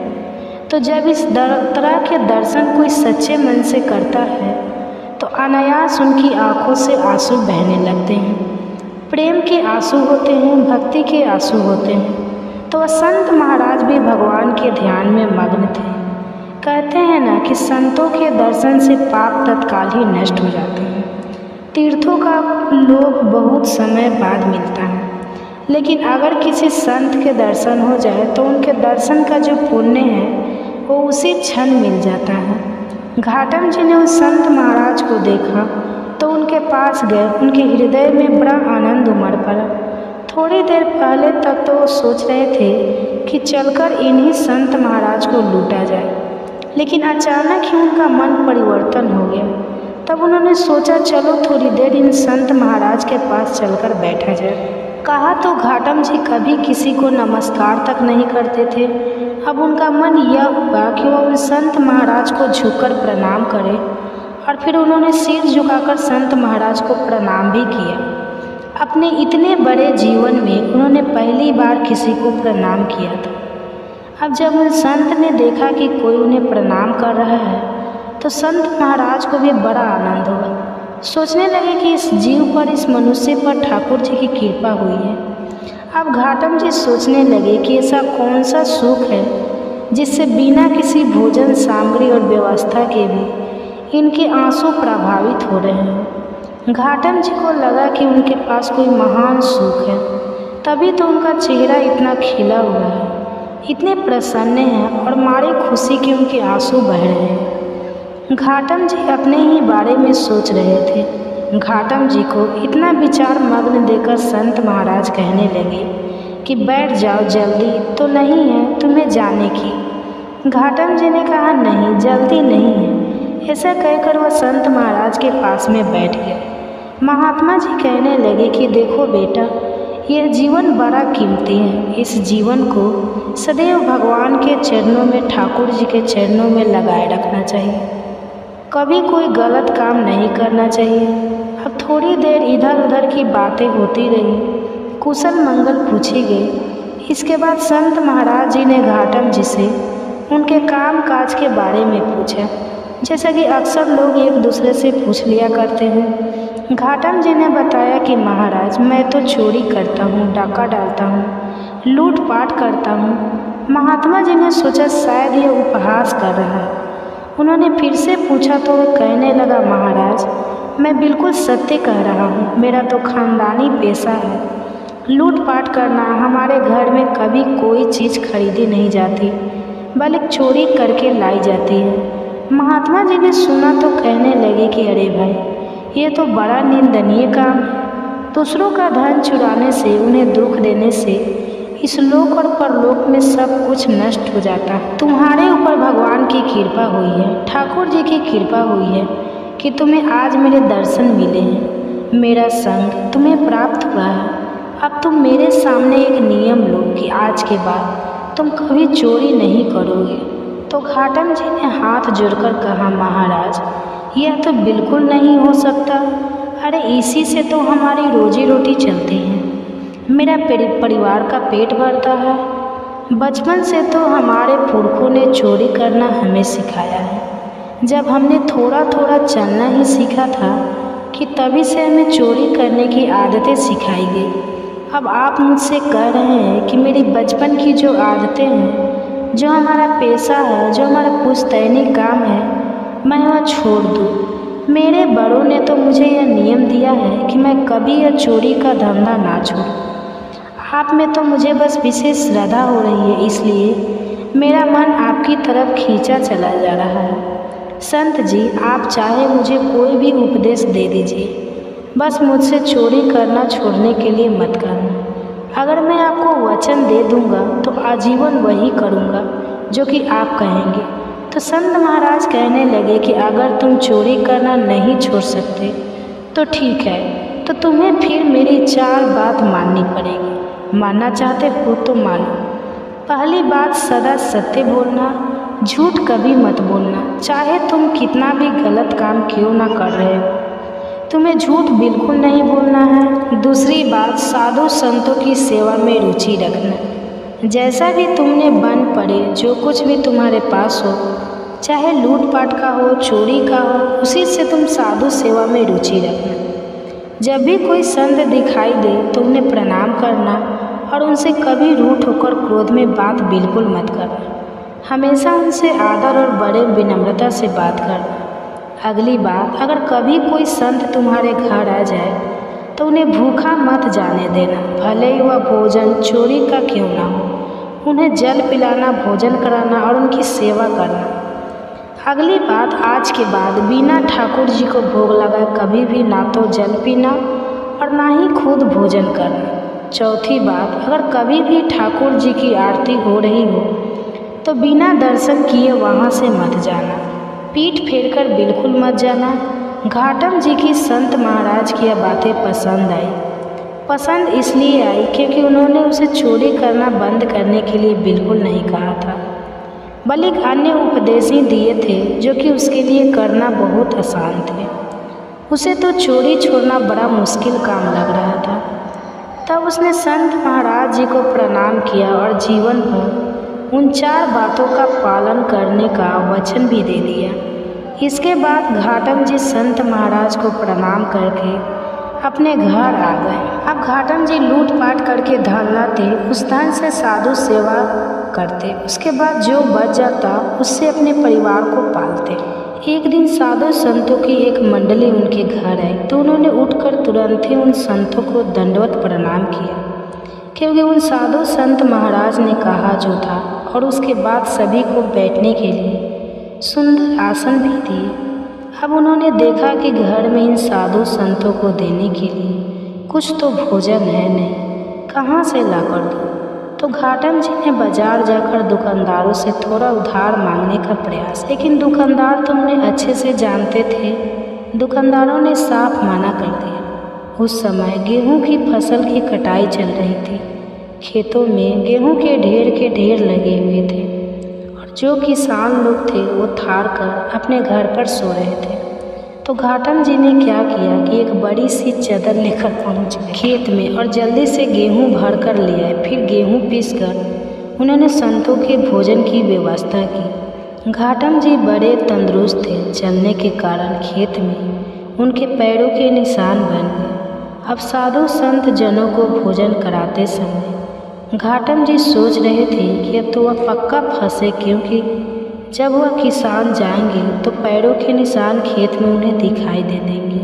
तो जब इस तरह के दर्शन कोई सच्चे मन से करता है तो अनायास उनकी आंखों से आंसू बहने लगते हैं। प्रेम के आंसू होते हैं, भक्ति के आंसू होते हैं। तो वह संत महाराज भी भगवान के ध्यान में मग्न थे। कहते हैं ना कि संतों के दर्शन से पाप तत्काल ही नष्ट हो जाते हैं। तीर्थों का लोभ बहुत समय बाद मिलता है, लेकिन अगर किसी संत के दर्शन हो जाए तो उनके दर्शन का जो पुण्य है वो उसी क्षण मिल जाता है। घाटम जी ने उस संत महाराज को देखा तो उनके पास गए। उनके हृदय में बड़ा आनंद उमड़ पड़ा। थोड़ी देर पहले तक तो वो सोच रहे थे कि चलकर इन्हीं संत महाराज को लूटा जाए, लेकिन अचानक ही उनका मन परिवर्तन हो गया। तब उन्होंने सोचा चलो थोड़ी देर इन संत महाराज के पास चलकर बैठा जाए। कहा तो घाटम जी कभी किसी को नमस्कार तक नहीं करते थे। अब उनका मन यह हुआ कि वह उन संत महाराज को झुककर प्रणाम करें और फिर उन्होंने सिर झुकाकर संत महाराज को प्रणाम भी किया। अपने इतने बड़े जीवन में उन्होंने पहली बार किसी को प्रणाम किया था। अब जब उन संत ने देखा कि कोई उन्हें प्रणाम कर रहा है तो संत महाराज को भी बड़ा आनंद हुआ। सोचने लगे कि इस जीव पर, इस मनुष्य पर ठाकुर जी की कृपा हुई है। अब घाटम जी सोचने लगे कि ऐसा कौन सा सुख है जिससे बिना किसी भोजन सामग्री और व्यवस्था के भी इनके आंसू प्रभावित हो रहे हैं। घाटम जी को लगा कि उनके पास कोई महान सुख है, तभी तो उनका चेहरा इतना खिला हुआ है, इतने प्रसन्न हैं और मारे खुशी के उनके आंसू बह रहे हैं। घाटम जी अपने ही बारे में सोच रहे थे। घाटम जी को इतना विचार मग्न देकर संत महाराज कहने लगे कि बैठ जाओ, जल्दी तो नहीं है तुम्हें जाने की। घाटम जी ने कहा नहीं, जल्दी नहीं है। ऐसा कहकर वह संत महाराज के पास में बैठ गए। महात्मा जी कहने लगे कि देखो बेटा, यह जीवन बड़ा कीमती है। इस जीवन को सदैव भगवान के चरणों में, ठाकुर जी के चरणों में लगाए रखना चाहिए। कभी कोई गलत काम नहीं करना चाहिए। अब थोड़ी देर इधर उधर की बातें होती रही, कुशल मंगल पूछी गई। इसके बाद संत महाराज जी ने घाटम जी से उनके काम काज के बारे में पूछा, जैसा कि अक्सर लोग एक दूसरे से पूछ लिया करते हैं। घाटम जी ने बताया कि महाराज मैं तो चोरी करता हूँ, डाका डालता हूँ, लूटपाट करता हूँ। महात्मा जी ने सोचा शायद यह उपहास कर रहा है। उन्होंने फिर से पूछा तो वह कहने लगा महाराज मैं बिल्कुल सत्य कह रहा हूँ, मेरा तो खानदानी पेशा है। लूटपाट करना हमारे घर में कभी कोई चीज़ खरीदी नहीं जाती, बल्कि चोरी करके लाई जाती है। महात्मा जी ने सुना तो कहने लगे कि अरे भाई, ये तो बड़ा निंदनीय काम है। दूसरों का धन चुराने से, उन्हें दुख देने से इस लोक और परलोक में सब कुछ नष्ट हो जाता है। तुम्हारे ऊपर भगवान की कृपा हुई है, ठाकुर जी की कृपा हुई है कि तुम्हें आज मेरे दर्शन मिले हैं, मेरा संग तुम्हें प्राप्त हुआ है। अब तुम मेरे सामने एक नियम लो कि आज के बाद तुम कभी चोरी नहीं करोगे। तो घाटम जी ने हाथ जोड़कर कहा, महाराज, यह तो बिल्कुल नहीं हो सकता। अरे इसी से तो हमारी रोजी रोटी चलती है, मेरा परिवार का पेट भरता है। बचपन से तो हमारे पुरखों ने चोरी करना हमें सिखाया है। जब हमने थोड़ा थोड़ा चलना ही सीखा था कि तभी से हमें चोरी करने की आदतें सिखाई गई। अब आप मुझसे कह रहे हैं कि मेरी बचपन की जो आदतें हैं, जो हमारा पेशा है, जो हमारा पुश्तैनी काम है, मैं वह छोड़ दूँ। मेरे बड़ों ने तो मुझे यह नियम दिया है कि मैं कभी यह चोरी का धंधा ना छोड़ूं। आप में तो मुझे बस विशेष श्रद्धा हो रही है, इसलिए मेरा मन आपकी तरफ खींचा चला जा रहा है। संत जी, आप चाहे मुझे कोई भी उपदेश दे दीजिए, बस मुझसे चोरी करना छोड़ने के लिए मत करना। अगर मैं आपको वचन दे दूंगा तो आजीवन वही करूंगा जो कि आप कहेंगे। तो संत महाराज कहने लगे कि अगर तुम चोरी करना नहीं छोड़ सकते तो ठीक है, तो तुम्हें फिर मेरी 4 बात माननी पड़ेगी। मानना चाहते हो तो मानो। पहली बात, सदा सत्य बोलना, झूठ कभी मत बोलना, चाहे तुम कितना भी गलत काम क्यों ना कर रहे हो, तुम्हें झूठ बिल्कुल नहीं बोलना है। दूसरी बात, साधु संतों की सेवा में रुचि रखना। जैसा भी तुमने बन पड़े, जो कुछ भी तुम्हारे पास हो, चाहे लूटपाट का हो, चोरी का हो, उसी से तुम साधु सेवा में रुचि रखना। जब भी कोई संत दिखाई दे तो उन्हें प्रणाम करना और उनसे कभी रूठ होकर क्रोध में बात बिल्कुल मत करना। हमेशा उनसे आदर और बड़े विनम्रता से बात करना। अगली बात, अगर कभी कोई संत तुम्हारे घर आ जाए तो उन्हें भूखा मत जाने देना, भले ही वह भोजन चोरी का क्यों ना हो। उन्हें जल पिलाना, भोजन कराना और उनकी सेवा करना। अगली बात, आज के बाद बिना ठाकुर जी को भोग लगाए कभी भी ना तो जल पीना और ना ही खुद भोजन करना। चौथी बात, अगर कभी भी ठाकुर जी की आरती हो रही हो तो बिना दर्शन किए वहाँ से मत जाना, पीठ फेरकर बिल्कुल मत जाना। घाटम जी की संत महाराज की यह बातें पसंद आई। पसंद इसलिए आई क्योंकि उन्होंने उसे चोरी करना बंद करने के लिए बिल्कुल नहीं कहा था, बल्कि अन्य उपदेश ही दिए थे जो कि उसके लिए करना बहुत आसान थे। उसे तो चोरी छोड़ना बड़ा मुश्किल काम लग रहा था। तब उसने संत महाराज जी को प्रणाम किया और जीवन भर उन 4 बातों का पालन करने का वचन भी दे दिया। इसके बाद घाटम जी संत महाराज को प्रणाम करके अपने घर आ गए। अब घाटम जी लूटपाट करके धन लाते, उस धन से साधु सेवा करते, उसके बाद जो बच जाता उससे अपने परिवार को पालते। एक दिन साधु संतों की एक मंडली उनके घर आई तो उन्होंने उठकर तुरंत ही उन संतों को दंडवत प्रणाम किया, क्योंकि उन साधु संत महाराज ने कहा जो था, और उसके बाद सभी को बैठने के लिए सुंदर आसन भी दिए। अब उन्होंने देखा कि घर में इन साधु संतों को देने के लिए कुछ तो भोजन है नहीं, कहाँ से ला कर दूँ। तो घाटम जी ने बाजार जाकर दुकानदारों से थोड़ा उधार मांगने का प्रयास, लेकिन दुकानदार तो उन्हें अच्छे से जानते थे। दुकानदारों ने साफ मना कर दिया। उस समय गेहूं की फसल की कटाई चल रही थी। खेतों में गेहूं के ढेर लगे हुए थे और जो किसान लोग थे वो थार कर अपने घर पर सो रहे थे। तो घाटम जी ने क्या किया कि एक बड़ी सी चादर लेकर पहुंच गए खेत में और जल्दी से गेहूं भर कर ले आए। फिर गेहूं पीसकर उन्होंने संतों के भोजन की व्यवस्था की। घाटम जी बड़े तंदुरुस्त थे, चलने के कारण खेत में उनके पैरों के निशान बन गए। अब साधु संत जनों को भोजन कराते समय घाटम जी सोच रहे थे कि अब तो वह पक्का फंसे, क्योंकि जब वह किसान जाएंगे तो पैरों के निशान खेत में उन्हें दिखाई दे देंगे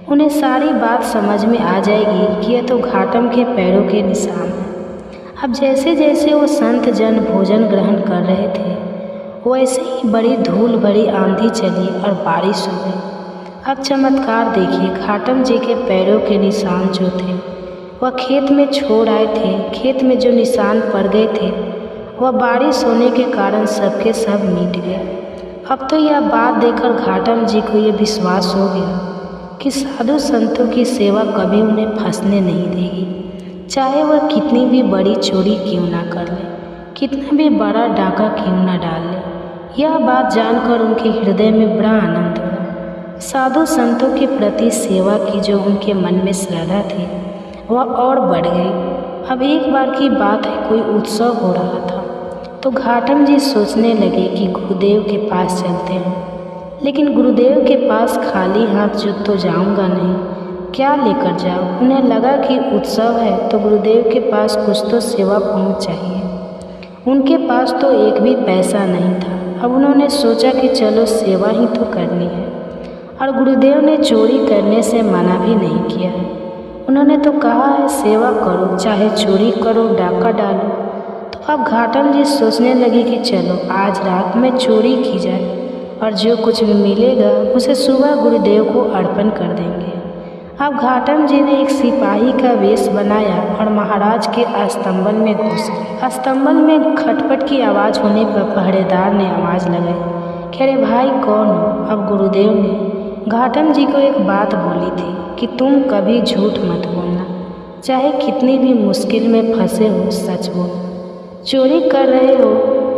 उन्हें सारी बात समझ में आ जाएगी कि यह तो घाटम के पैरों के निशान हैं। अब जैसे जैसे वो संत जन भोजन ग्रहण कर रहे थे, वैसे ही बड़ी धूल भरी आंधी चली और बारिश हो गई। अब चमत्कार देखिए, घाटम जी के पैरों के निशान जो थे वह खेत में छोड़ आए थे। खेत में जो निशान पड़ गए थे वह बारिश होने के कारण सबके सब मिट गए। अब तो यह बात देखकर घाटम जी को यह विश्वास हो गया कि साधु संतों की सेवा कभी उन्हें फंसने नहीं देगी, चाहे वह कितनी भी बड़ी चोरी क्यों ना कर ले, कितना भी बड़ा डाका क्यों ना डाल ले। यह बात जानकर उनके हृदय में बड़ा आनंद हुआ। साधु संतों के प्रति सेवा की जो उनके मन में श्रद्धा थी वह और बढ़ गई। अब एक बार की बात है, कोई उत्सव हो रहा था तो घाटम जी सोचने लगे कि गुरुदेव के पास चलते हैं, लेकिन गुरुदेव के पास खाली हाथ जो तो जाऊंगा नहीं, क्या लेकर जाऊं। उन्हें लगा कि उत्सव है तो गुरुदेव के पास कुछ तो सेवा पहुंच चाहिए। उनके पास तो एक भी पैसा नहीं था। अब उन्होंने सोचा कि चलो सेवा ही तो करनी है, और गुरुदेव ने चोरी करने से मना भी नहीं किया है। उन्होंने तो कहा है सेवा करो, चाहे चोरी करो, डाका डालो। तो अब घाटम जी सोचने लगे कि चलो आज रात में चोरी की जाए और जो कुछ भी मिलेगा उसे सुबह गुरुदेव को अर्पण कर देंगे। अब घाटम जी ने एक सिपाही का वेश बनाया और महाराज के अस्तंबल में घुस गए। अस्तंबल में खटपट की आवाज़ होने पर पहरेदार ने आवाज़ लगाई कि अरे भाई कौन हो। अब गुरुदेव ने घाटम जी को एक बात बोली थी कि तुम कभी झूठ मत बोलना, चाहे कितनी भी मुश्किल में फंसे हो सच बोलो। चोरी कर रहे हो,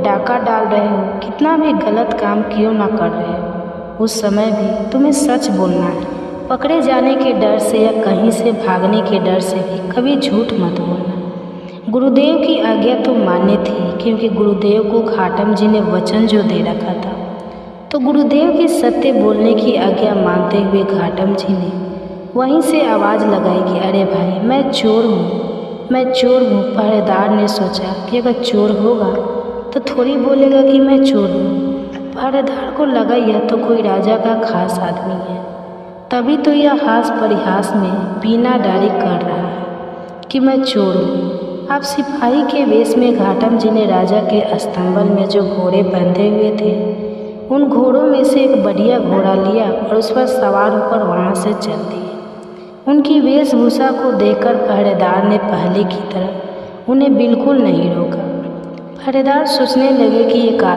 डाका डाल रहे हो, कितना भी गलत काम क्यों ना कर रहे हो, उस समय भी तुम्हें सच बोलना है। पकड़े जाने के डर से या कहीं से भागने के डर से भी कभी झूठ मत बोलना। गुरुदेव की आज्ञा तो मान्य थी, क्योंकि गुरुदेव को घाटम जी ने वचन जो दे रखा था। तो गुरुदेव की सत्य बोलने की आज्ञा मानते हुए घाटम जी ने वहीं से आवाज़ लगाई कि अरे भाई मैं चोर हूँ, मैं चोर हूँ। पहरेदार ने सोचा कि अगर चोर होगा तो थोड़ी बोलेगा कि मैं चोर हूँ। पहरेदार को लगा यह तो कोई राजा का खास आदमी है, तभी तो यह हास परिहास में पीना डारी कर रहा है कि मैं चोर हूँ। अब सिपाही के वेश में घाटम जी ने राजा के अस्तंबल में जो घोड़े बंधे हुए थे उन घोड़ों में से एक बढ़िया घोड़ा लिया और उस पर सवार होकर वहाँ से चल दिए। उनकी वेशभूषा को देखकर पहरेदार ने पहले की तरह उन्हें बिल्कुल नहीं रोका। पहरेदार सोचने लगे कि ये